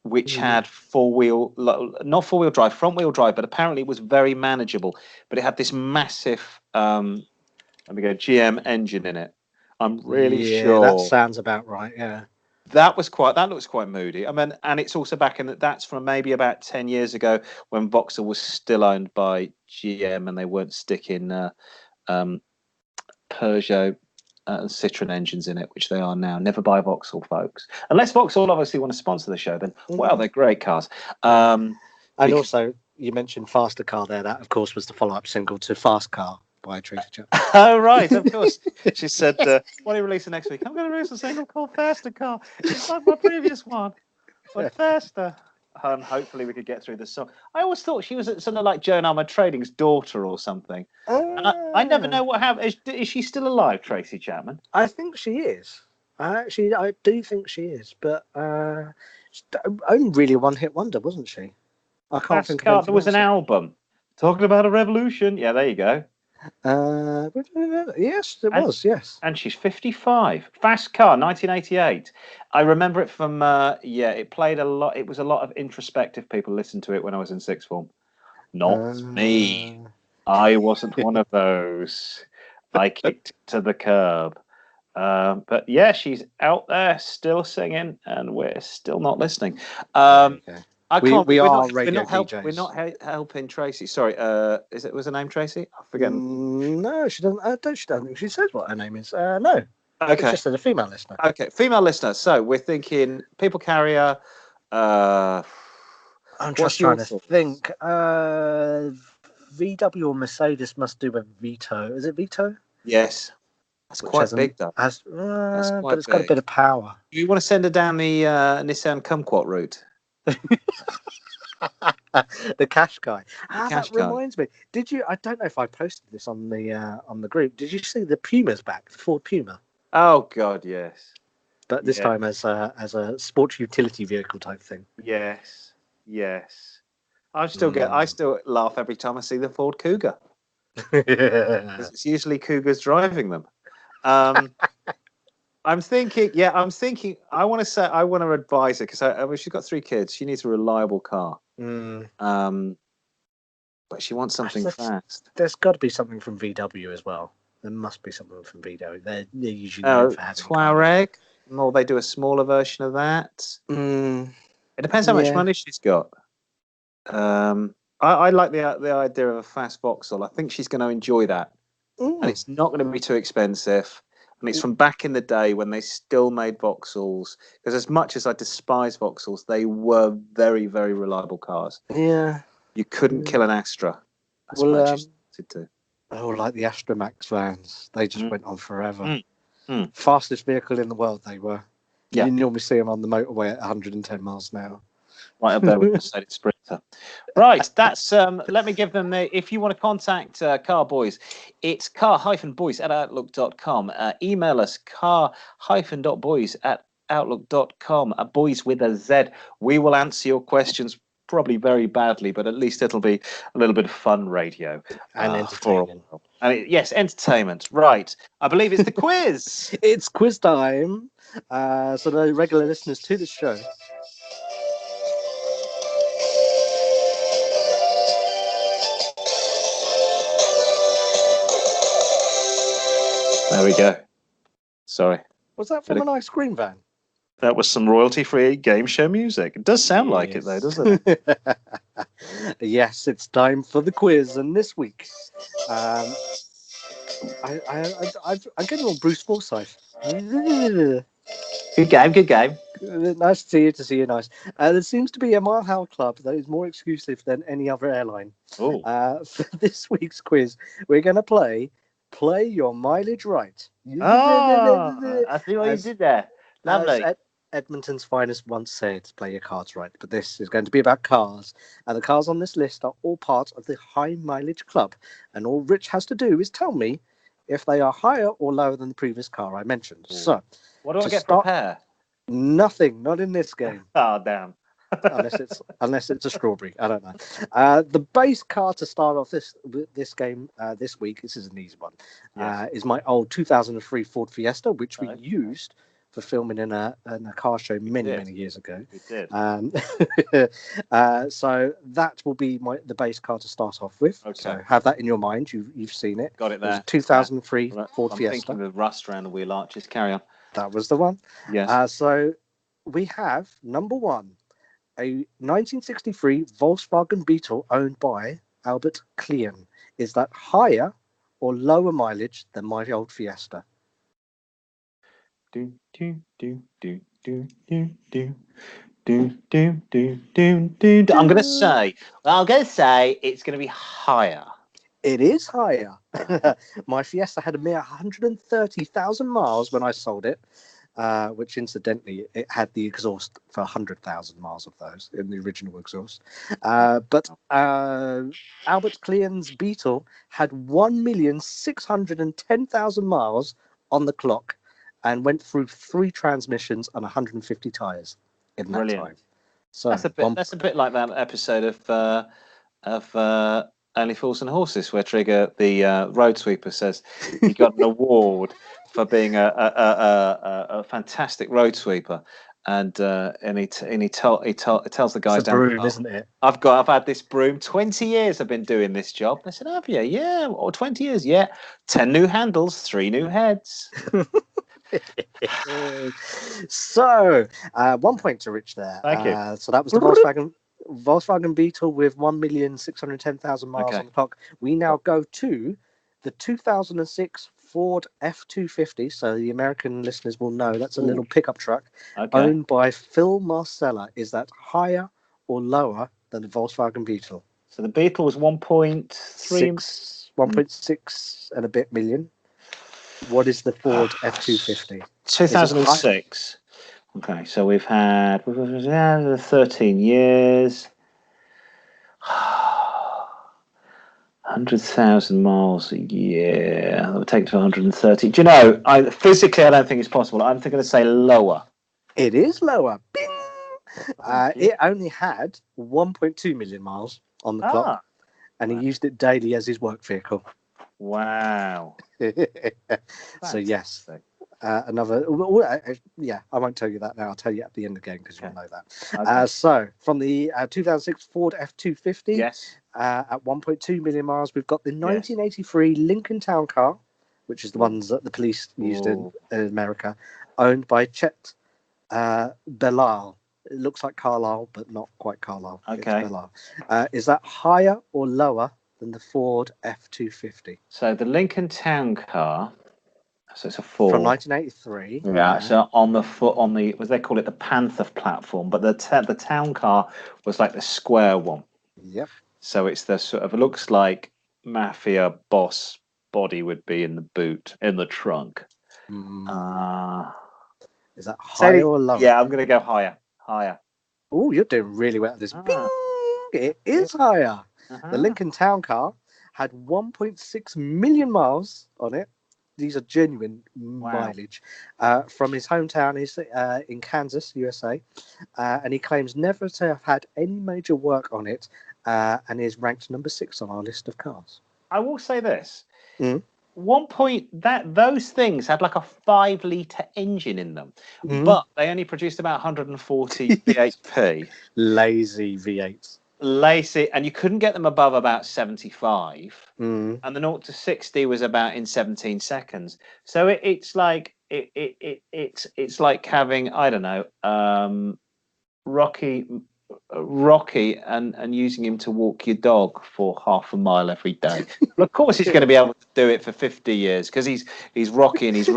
Speaker 1: which had not 4-wheel drive, front wheel drive, but apparently it was very manageable. But it had this massive, GM engine in it. I'm really sure
Speaker 2: that sounds about right. Yeah.
Speaker 1: That looks quite moody. I mean, and it's also back in that's from maybe about 10 years ago when Vauxhall was still owned by GM and they weren't sticking Peugeot and Citroen engines in it, which they are now. Never buy Vauxhall, folks. Unless Vauxhall obviously want to sponsor the show, then they're great cars.
Speaker 2: And also, you mentioned Faster Car there. That, of course, was the follow-up single to Fast Car by Tracy Chapman.
Speaker 1: Oh, right, of course. She said, what are you releasing next week? I'm going to release a single called Faster Car. It's like my previous one, but faster. And hopefully we could get through this song. I always thought she was something like Joan Armour Trading's daughter or something. And I never know what happened. Is she still alive, Tracy Chapman?
Speaker 2: I think she is. I do think she is. But only really a one-hit wonder, wasn't she? I can't think of
Speaker 1: there was an album talking about a revolution. Yeah, there you go.
Speaker 2: Yes, it
Speaker 1: And-
Speaker 2: was. Yes.
Speaker 1: And she's 55. Fast Car, 1988. I remember it from, it played a lot. It was a lot of introspective people listened to it when I was in sixth form. Not me. I wasn't one of those. I kicked to the curb. But yeah, she's out there still singing, and we're still not listening.
Speaker 2: Okay.
Speaker 1: I
Speaker 2: We
Speaker 1: can't.
Speaker 2: we
Speaker 1: We're
Speaker 2: are
Speaker 1: not.
Speaker 2: radio
Speaker 1: We're
Speaker 2: DJs.
Speaker 1: not helping Tracy. Sorry. Was her name Tracy? I forget.
Speaker 2: No, she doesn't. She don't think she says what her name is. No. It's
Speaker 1: Okay.
Speaker 2: just a female listener.
Speaker 1: Okay. Female listener. So we're thinking people carrier.
Speaker 2: I'm
Speaker 1: What's
Speaker 2: just
Speaker 1: your
Speaker 2: trying to
Speaker 1: thoughts?
Speaker 2: think. VW or Mercedes must do a Vito. Is it Vito?
Speaker 1: Yes. That's
Speaker 2: Which
Speaker 1: quite big, though. That's
Speaker 2: but
Speaker 1: quite
Speaker 2: it's got a
Speaker 1: big.
Speaker 2: bit of power.
Speaker 1: Do you want to send her down the Nissan Kumquat route?
Speaker 2: The cash guy.
Speaker 1: Cash
Speaker 2: That
Speaker 1: guy.
Speaker 2: reminds me. Did you? I don't know if I posted this on the group. Did you see the Puma's back? The Ford Puma.
Speaker 1: Oh God, yes.
Speaker 2: But this time as a sports utility vehicle type thing.
Speaker 1: Yes. Yes. I still laugh every time I see the Ford Cougar. Because it's usually Cougars driving them. I'm thinking. I want to advise her because she's got 3 kids. She needs a reliable car. But she wants something fast.
Speaker 2: There's got to be something from VW as well. There must be something from VW. They're usually known for having
Speaker 1: Touareg. Or they do a smaller version of that. It depends how much money she's got. I like the idea of a fast Vauxhall. I think she's going to enjoy that, and it's not going to be too expensive. And it's from back in the day when they still made Vauxhalls. Because as much as I despise Vauxhalls, they were very, very reliable cars.
Speaker 2: Yeah,
Speaker 1: you couldn't kill an Astra as much as you wanted to.
Speaker 2: Oh, like the Astromax vans, they just went on forever. Fastest vehicle in the world, they were. You didn't normally see them on the motorway at 110 miles an hour.
Speaker 1: Right up there with the Mercedes Sprinter. Right, that's let me give them if you want to contact Car-Boyz, it's car-boys@outlook.com. Email us car-boys@outlook.com. Boys with a Z. We will answer your questions probably very badly, but at least it'll be a little bit of fun radio
Speaker 2: and entertaining.
Speaker 1: Yes, entertainment. Right. I believe it's the quiz.
Speaker 2: It's quiz time. So the regular listeners to the show.
Speaker 1: There we go. Sorry.
Speaker 2: Was that from an ice cream van?
Speaker 1: That was some royalty-free game show music. It does sound like it, though, doesn't it?
Speaker 2: Yes, it's time for the quiz, and this week, I'm getting on Bruce Forsyth.
Speaker 1: Good game, good game.
Speaker 2: Nice to see you. Nice. There seems to be a Mile High Club that is more exclusive than any other airline. For this week's quiz, we're going to play Your Mileage Right.
Speaker 1: I see what you did there. Lovely.
Speaker 2: As Edmonton's finest once said, play your cards right. But this is going to be about cars. And the cars on this list are all part of the High Mileage Club. And all Rich has to do is tell me if they are higher or lower than the previous car I mentioned. Ooh. So,
Speaker 1: what do I get for a pair?
Speaker 2: Nothing, not in this game.
Speaker 1: Oh, damn.
Speaker 2: unless it's a strawberry. I don't know. The base car to start off this game this week, this is an easy one, is my old 2003 Ford Fiesta, which we used for filming in a car show many years ago.
Speaker 1: We did.
Speaker 2: So that will be the base car to start off with. Okay. So have that in your mind. You've seen it.
Speaker 1: Got it there.
Speaker 2: 2003 Ford Fiesta.
Speaker 1: I'm thinking of rust around the wheel arches. Carry on.
Speaker 2: That was the one.
Speaker 1: Yes.
Speaker 2: So we have number 1, a 1963 Volkswagen Beetle owned by Albert Klein. Is that higher or lower mileage than my old Fiesta?
Speaker 1: I'm going to say it's going to be higher.
Speaker 2: It is higher. My Fiesta had a mere 130,000 miles when I sold it, which incidentally, it had the exhaust for 100,000 miles of those in the original exhaust. But Albert Klein's Beetle had 1,610,000 miles on the clock and went through 3 transmissions and 150 tyres in that time. So
Speaker 1: that's a bit like that episode of Only Fools and Horses, where Trigger, the road sweeper, says he got an award for being a fantastic road sweeper, and he tells the guys
Speaker 2: It's a
Speaker 1: down.
Speaker 2: broom, isn't it?
Speaker 1: I've had this broom. 20 years I've been doing this job. I said, have you? Yeah. Or 20 years? Yeah. 10 new handles, 3 new heads.
Speaker 2: So, 1 point to Rich there.
Speaker 1: Thank you.
Speaker 2: So that was the Volkswagen Beetle with 1,610,000 miles
Speaker 1: Okay.
Speaker 2: on the clock. We now go to the 2006 Ford F-250. So the American listeners will know that's a little pickup truck owned by Phil Marcella. Is that higher or lower than the Volkswagen Beetle?
Speaker 1: So the Beetle was 1.3...
Speaker 2: 1.6 and a bit million. What is the Ford F-250?
Speaker 1: 2006. Okay, so we've had 13 years. 100,000 miles a year. That would take it to 130. Do you know, physically, I don't think it's possible. I'm going to say lower.
Speaker 2: It is lower. Bing! It only had 1.2 million miles on the clock, and he used it daily as his work vehicle.
Speaker 1: Wow.
Speaker 2: So yes, another. Yeah, I won't tell you that now. I'll tell you at the end of the game because you'll know that.
Speaker 1: Okay.
Speaker 2: So from the 2006 Ford F-250,
Speaker 1: yes,
Speaker 2: at 1.2 million miles, we've got the 1983 Lincoln Town Car, which is the ones that the police used in America, owned by Chet Bellal. It looks like Carlisle, but not quite Carlisle.
Speaker 1: Okay.
Speaker 2: It's Bellal. Is that higher or lower than the Ford F-250?
Speaker 1: So the Lincoln Town Car, so it's a Ford
Speaker 2: from 1983.
Speaker 1: Yeah. So on the what they call it, the Panther platform, but the Town Car was like the square one.
Speaker 2: Yep.
Speaker 1: So it's the sort of, it looks like mafia boss body would be in the boot, in the trunk.
Speaker 2: Is that higher or lower?
Speaker 1: Yeah, I'm going to go higher. Higher.
Speaker 2: Oh, you're doing really well at this. Bing! It is higher. The Lincoln Town Car had 1.6 million miles on it. These are genuine mileage from his hometown in Kansas, USA. And he claims never to have had any major work on it, and is ranked number 6 on our list of cars.
Speaker 1: I will say this. One point, those things had like a 5-litre engine in them, but they only produced about 140 bhp.
Speaker 2: Lazy V8s.
Speaker 1: Lazy, and you couldn't get them above about 75. And the 0 to 60 was about in 17 seconds. So it's like like having, I don't know, Rocky and using him to walk your dog for half a mile every day. Well, of course he's going to be able to do it for 50 years because he's Rocky and he's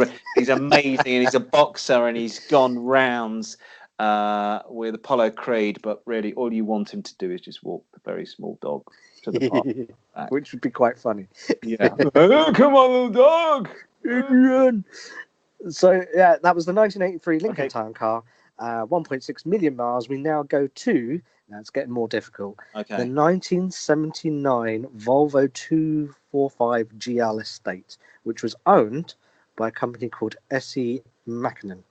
Speaker 1: amazing and he's a boxer and he's gone rounds with Apollo Creed, but really all you want him to do is just walk the very small dog to the park.
Speaker 2: Which would be quite funny.
Speaker 1: Yeah. Oh, come on, little dog.
Speaker 2: Adrian. So yeah, that was the 1983 Lincoln Town Car. 1.6 million miles. We now go to, now it's getting more difficult, the 1979 Volvo 245 GL Estate, which was owned by a company called S.E. Mackinnon.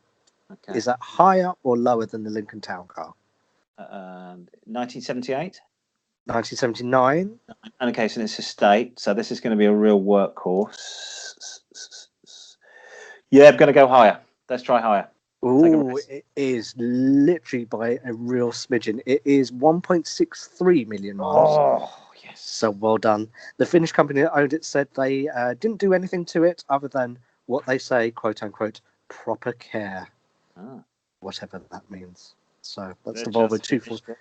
Speaker 2: Is that higher or lower than the Lincoln Town Car?
Speaker 1: 1978?
Speaker 2: 1979.
Speaker 1: Okay, so it's estate, so this is going to be a real workhorse. Yeah, I'm going to go higher. Let's try higher.
Speaker 2: Oh, it is literally by a real smidgen. It is 1.63 million miles.
Speaker 1: Oh, yes.
Speaker 2: So well done. The Finnish company that owned it said they didn't do anything to it other than what they say, quote unquote, proper care. Whatever that means. So that's the Volvo 245.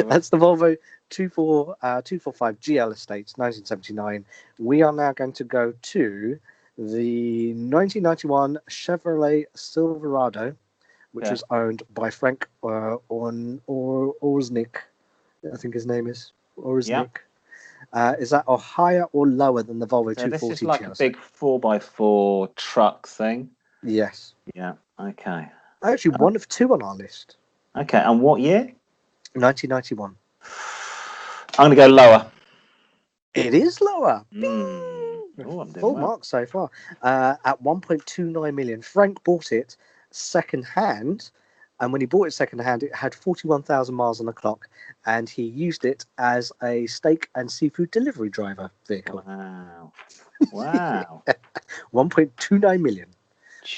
Speaker 2: That's the Volvo 245 GL Estates, 1979. We are now going to go to the 1991 Chevrolet Silverado, which was owned by Frank Orsnick, I think his name is Orsnick. Is that higher or lower than the Volvo 240?
Speaker 1: This is like a big 4x4 truck thing.
Speaker 2: Yes.
Speaker 1: Yeah. Okay.
Speaker 2: Actually, one of 2 on our list.
Speaker 1: Okay. And what year?
Speaker 2: 1991.
Speaker 1: I'm going to go lower.
Speaker 2: It is lower. Full mark so far. At 1.29 million. Frank bought it second hand And when he bought it secondhand, it had 41,000 miles on the clock, and he used it as a steak and seafood delivery driver vehicle.
Speaker 1: Wow. Wow.
Speaker 2: 1.29 million.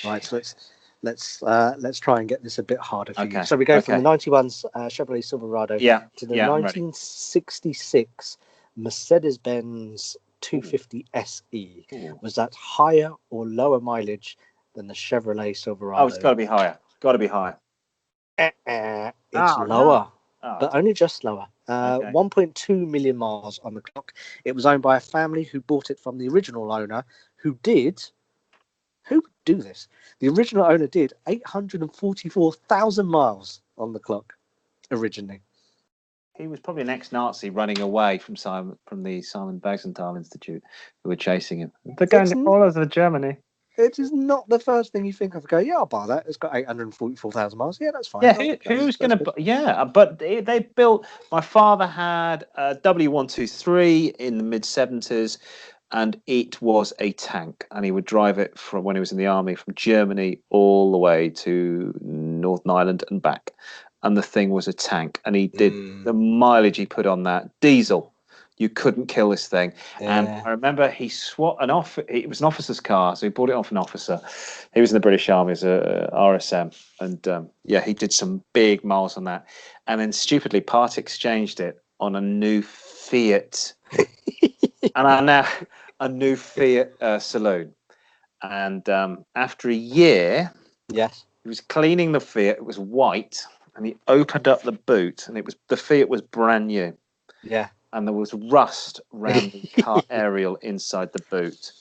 Speaker 2: Right,
Speaker 1: Jeez.
Speaker 2: so let's try and get this a bit harder for you.
Speaker 1: Okay,
Speaker 2: So we go from
Speaker 1: okay.
Speaker 2: the 91's Chevrolet Silverado to the
Speaker 1: I'm ready.
Speaker 2: 1966 Mercedes-Benz 250 SE.
Speaker 1: Ooh.
Speaker 2: Was that higher or lower mileage than the Chevrolet Silverado?
Speaker 1: Oh, it's got to be higher. Got to be higher.
Speaker 2: It's lower,
Speaker 1: No. Oh.
Speaker 2: but only just lower.
Speaker 1: Okay.
Speaker 2: 1.2 million miles on the clock. It was owned by a family who bought it from the original owner, who would do this? The original owner did 844,000 miles on the clock originally.
Speaker 1: He was probably an ex-Nazi running away from the Simon Wiesenthal Institute, who were chasing him. They're going all over Germany.
Speaker 2: It is not the first thing you think of. Go, yeah, I'll buy that. It's got 844,000 miles. Yeah, that's fine.
Speaker 1: Yeah, who's going to? Yeah, but they built. My father had a W123 in the mid-70s, and it was a tank. And he would drive it from when he was in the army from Germany all the way to Northern Ireland and back. And the thing was a tank. And he did the mileage he put on that diesel. You couldn't kill this thing.
Speaker 2: Yeah.
Speaker 1: And I remember he swapped it was an officer's car, so he bought it off an officer. He was in the British Army as a RSM. And he did some big miles on that. And then stupidly part exchanged it on a new Fiat. And I now a new Fiat saloon. And after a year,
Speaker 2: yes,
Speaker 1: he was cleaning the Fiat. It was white. And he opened up the boot, and the Fiat was brand new.
Speaker 2: Yeah.
Speaker 1: And there was rust around the car aerial inside the boot.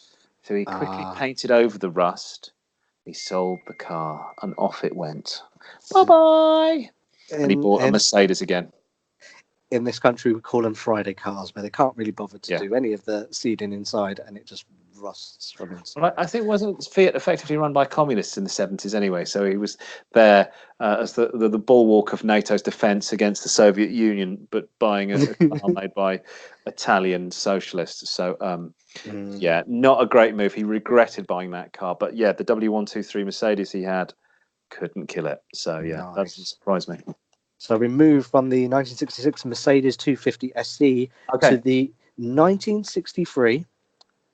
Speaker 1: So he quickly painted over the rust. He sold the car, and off it went. Bye-bye. And he bought a Mercedes again.
Speaker 2: In this country, we call them Friday cars, where they can't really bother to do any of the seeding inside, and it just rusts from inside.
Speaker 1: Well, I think wasn't Fiat effectively run by communists in the 70s anyway, so he was there as the bulwark of NATO's defence against the Soviet Union, but buying a car made by Italian socialists. So, not a great move. He regretted buying that car, but yeah, the W123 Mercedes he had couldn't kill it. So that doesn't surprise me.
Speaker 2: So we move from the 1966 Mercedes 250 SE to the 1963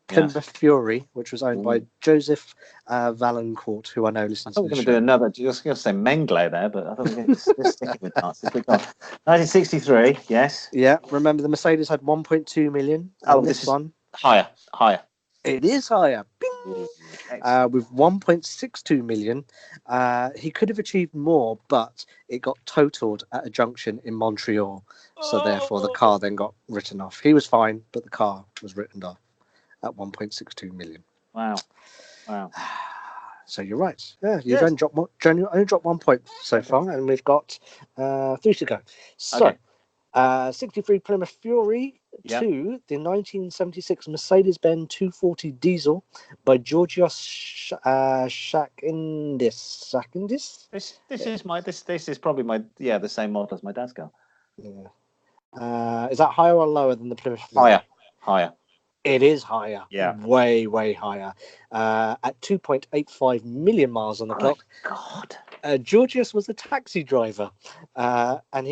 Speaker 2: Plymouth Fury, which was owned by Joseph Valancourt, who I know listens to the show.
Speaker 1: We're going to do another. I was going to say Mengele there, but I thought we were going to stick with Nazis. 1963, yes.
Speaker 2: Yeah, remember the Mercedes had 1.2 million. This one
Speaker 1: higher.
Speaker 2: It is higher. Bing! With 1.62 million. He could have achieved more, but it got totaled at a junction in Montreal. So therefore, the car then got written off. He was fine, but the car was written off at 1.62 million.
Speaker 1: Wow.
Speaker 2: So you're right. Yeah, you've only dropped 1 point so far, and we've got 3 to go. So, 63 Plymouth Fury to the 1976 Mercedes-Benz 240 diesel by Georgios Shakindis.
Speaker 1: This is probably the same model as my dad's car.
Speaker 2: Yeah. Is that higher or lower than the Plymouth Fury?
Speaker 1: Higher.
Speaker 2: It is higher.
Speaker 1: Yeah.
Speaker 2: Way, way higher. At 2.85 million miles on the clock.
Speaker 1: God.
Speaker 2: Georgios was a taxi driver, and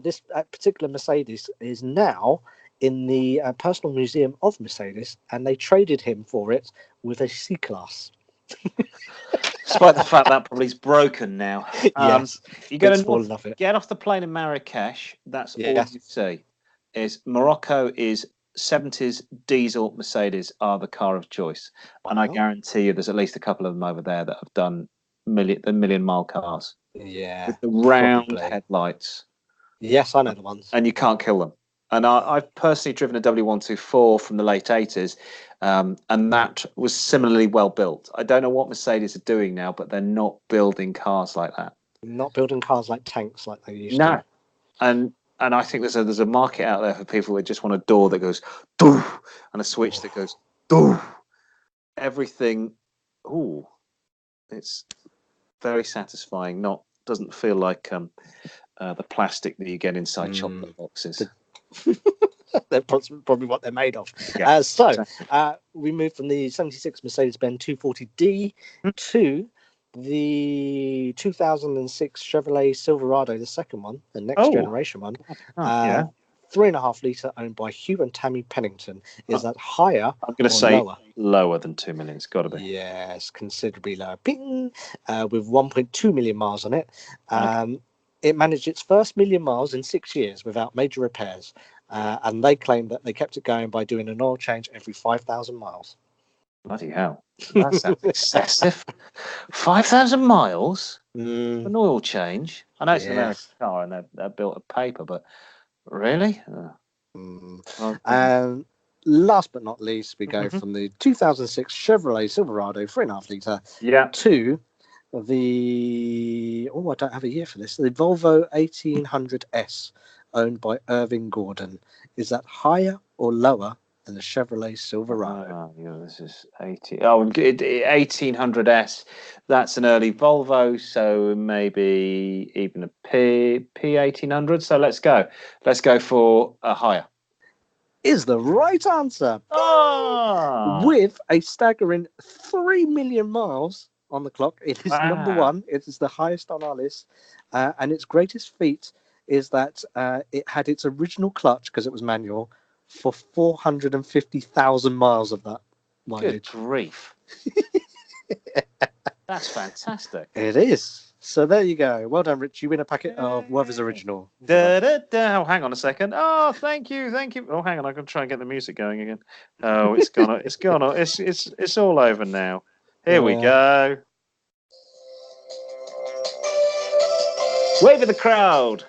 Speaker 2: this particular Mercedes is now in the personal museum of Mercedes, and they traded him for it with a C-Class.
Speaker 1: Despite the fact that probably is broken now.
Speaker 2: Yes,
Speaker 1: you get off the plane in Marrakesh. That's all you see. Is Morocco is 70s diesel Mercedes are the car of choice, and I guarantee you, there's at least a couple of them over there that have done million-mile cars.
Speaker 2: Yeah,
Speaker 1: with the round headlights.
Speaker 2: Yes, I know the ones.
Speaker 1: And you can't kill them. And I've personally driven a W124 from the late 80s, and that was similarly well built. I don't know what Mercedes are doing now, but they're not building cars like that.
Speaker 2: Not building cars like tanks like they used to.
Speaker 1: No. And I think there's a market out there for people that just want a door that goes doo, and a switch that goes doo. Everything. Ooh, it's very satisfying. Doesn't feel like the plastic that you get inside chocolate boxes.
Speaker 2: That's probably what they're made of. We moved from the 76 Mercedes-Benz 240D to The 2006 Chevrolet Silverado, the second one, the next generation one,
Speaker 1: yeah,
Speaker 2: 3.5 litre, owned by Hugh and Tammy Pennington. Is that higher
Speaker 1: I'm going to
Speaker 2: or
Speaker 1: say
Speaker 2: lower?
Speaker 1: lower than 2 million. It's got to be.
Speaker 2: Yes, considerably lower. Bing! With 1.2 million miles on it.
Speaker 1: Okay.
Speaker 2: It managed its first million miles in 6 years without major repairs. And they claim that they kept it going by doing an oil change every 5,000 miles.
Speaker 1: Bloody hell. That sounds excessive. 5,000 miles?
Speaker 2: Mm,
Speaker 1: An oil change? I know it's an American
Speaker 2: yes.
Speaker 1: car and they're built of paper, but really?
Speaker 2: And last but not least, we go
Speaker 1: Mhm.
Speaker 2: from the 2006 Chevrolet Silverado 3.5 litre
Speaker 1: Yeah.
Speaker 2: to the, I don't have a year for this, the Volvo 1800S, owned by Irving Gordon. Is that higher or lower than the Chevrolet Silverado?
Speaker 1: This is 1800S. That's an early Volvo, so maybe even a P1800. So let's go. Let's go for a higher.
Speaker 2: Is the right answer.
Speaker 1: Oh,
Speaker 2: With a staggering 3 million miles on the clock, it is number
Speaker 1: wow.
Speaker 2: one. It is the highest on our list. And its greatest feat is that it had its original clutch, because it was manual, for 450,000 miles of that
Speaker 1: Good
Speaker 2: mileage.
Speaker 1: grief. That's fantastic.
Speaker 2: It is. So there you go. Well done, Rich. You win a packet of Werther's Original.
Speaker 1: Oh, hang on a second. Oh, thank you. Oh, hang on. I'm going to try and get the music going again. Oh, it's gone. It's gone. It's all over now. Here we go. Wave at the crowd.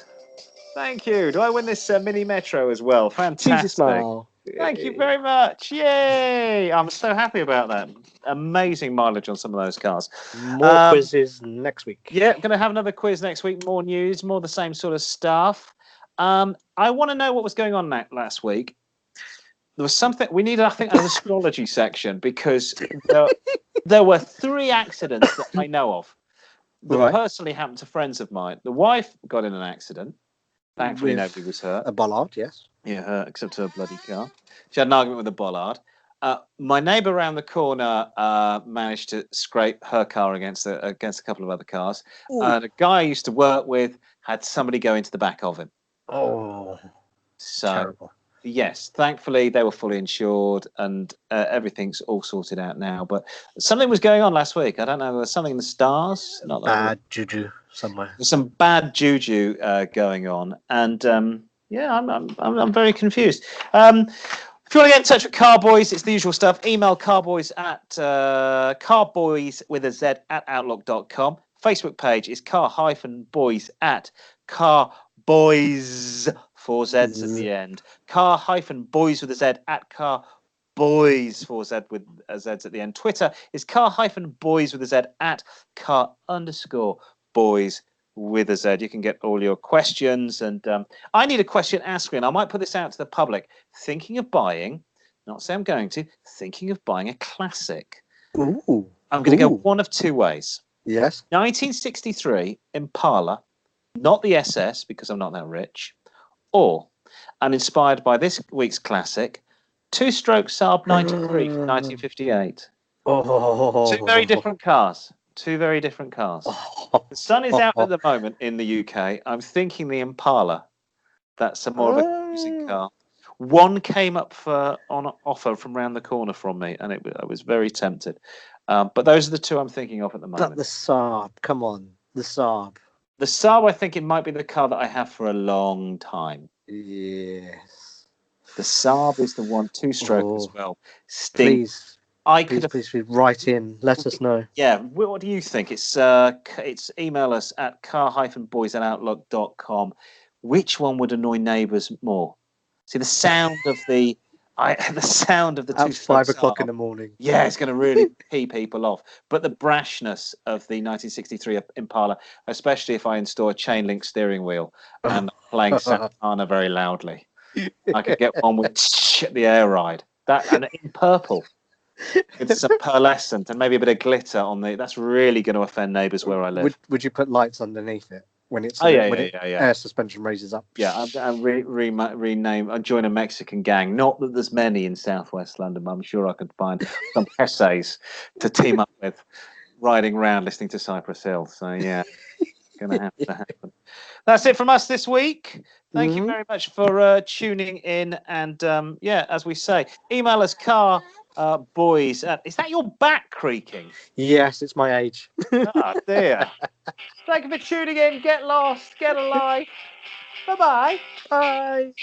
Speaker 1: Thank you. Do I win this mini metro as well?
Speaker 2: Cheesy
Speaker 1: Fantastic.
Speaker 2: smile.
Speaker 1: Thank you very much. Yay! I'm so happy about that. Amazing mileage on some of those cars.
Speaker 2: More quizzes next week.
Speaker 1: Yeah, going to have another quiz next week. More news, more the same sort of stuff. I want to know what was going on last week. There was something we needed, I think, an astrology section, because there were 3 accidents that I know of that personally happened to friends of mine. The wife got in an accident. Thankfully, nobody was hurt.
Speaker 2: A bollard, yes.
Speaker 1: Yeah, except her bloody car. She had an argument with a bollard. My neighbour around the corner managed to scrape her car against a couple of other cars. The guy I used to work with had somebody go into the back of him.
Speaker 2: Oh,
Speaker 1: so
Speaker 2: terrible.
Speaker 1: Yes, thankfully they were fully insured and everything's all sorted out now. But something was going on last week. I don't know. There was something in the stars. Not
Speaker 2: bad juju somewhere.
Speaker 1: There's some bad juju going on, and I'm very confused. If you want to get in touch with Car-Boyz, it's the usual stuff. Email Car-Boyz at Car-Boyz with a Z at outlook.com. Facebook page is car-boys at Car-Boyz, 4 Z's at the end. Car-Boys with a Z at Car-Boyz, 4 Z with a Z's at the end. Twitter is car-boys with a Z at car_boys with a Z. You can get all your questions, and I need a question answering. I might put this out to the public. Thinking of buying, not say I'm going to, thinking of buying a classic.
Speaker 2: Ooh.
Speaker 1: I'm going to go one of 2 ways.
Speaker 2: Yes.
Speaker 1: 1963 Impala, not the SS because I'm not that rich, or I'm inspired by this week's classic, 2-stroke Saab 93 from 1958.
Speaker 2: Oh.
Speaker 1: 2 very different cars. 2 very different cars. The sun is out at the moment in the UK. I'm thinking the Impala. That's more of a cruising car. One came up on offer from round the corner from me, and I was very tempted. But those are the 2 I'm thinking of at the moment.
Speaker 2: But the Saab, come on, the Saab.
Speaker 1: The Saab, I think it might be the car that I have for a long time.
Speaker 2: Yes.
Speaker 1: The Saab is the one, 2-stroke as well.
Speaker 2: Please.
Speaker 1: Please
Speaker 2: write in. Let us know.
Speaker 1: Yeah, what do you think? It's email us at car-boys@outlook.com. Which one would annoy neighbours more? See, the sound of the 2-stroke
Speaker 2: At 5 o'clock
Speaker 1: Saab,
Speaker 2: in the morning.
Speaker 1: Yeah, it's going to really pee people off. But the brashness of the 1963 Impala, especially if I install a chain link steering wheel and playing Santana very loudly, I could get one with the air ride. That and in purple. It's a pearlescent and maybe a bit of glitter on the. That's really going to offend neighbours where I live.
Speaker 2: Would you put lights underneath it when it's air suspension raises up?
Speaker 1: Yeah, I'll rename. I'll join a Mexican gang. Not that there's many in Southwest London, but I'm sure I could find some essays to team up with. riding around listening to Cypress Hill. So yeah, going to have to happen. That's it from us this week. Thank you very much for tuning in. And yeah, as we say, email us Car-Boyz. Is that your back creaking?
Speaker 2: Yes, it's my age.
Speaker 1: Oh dear. Thank you for tuning in. Get lost. Get alive. Bye-bye.
Speaker 2: Bye.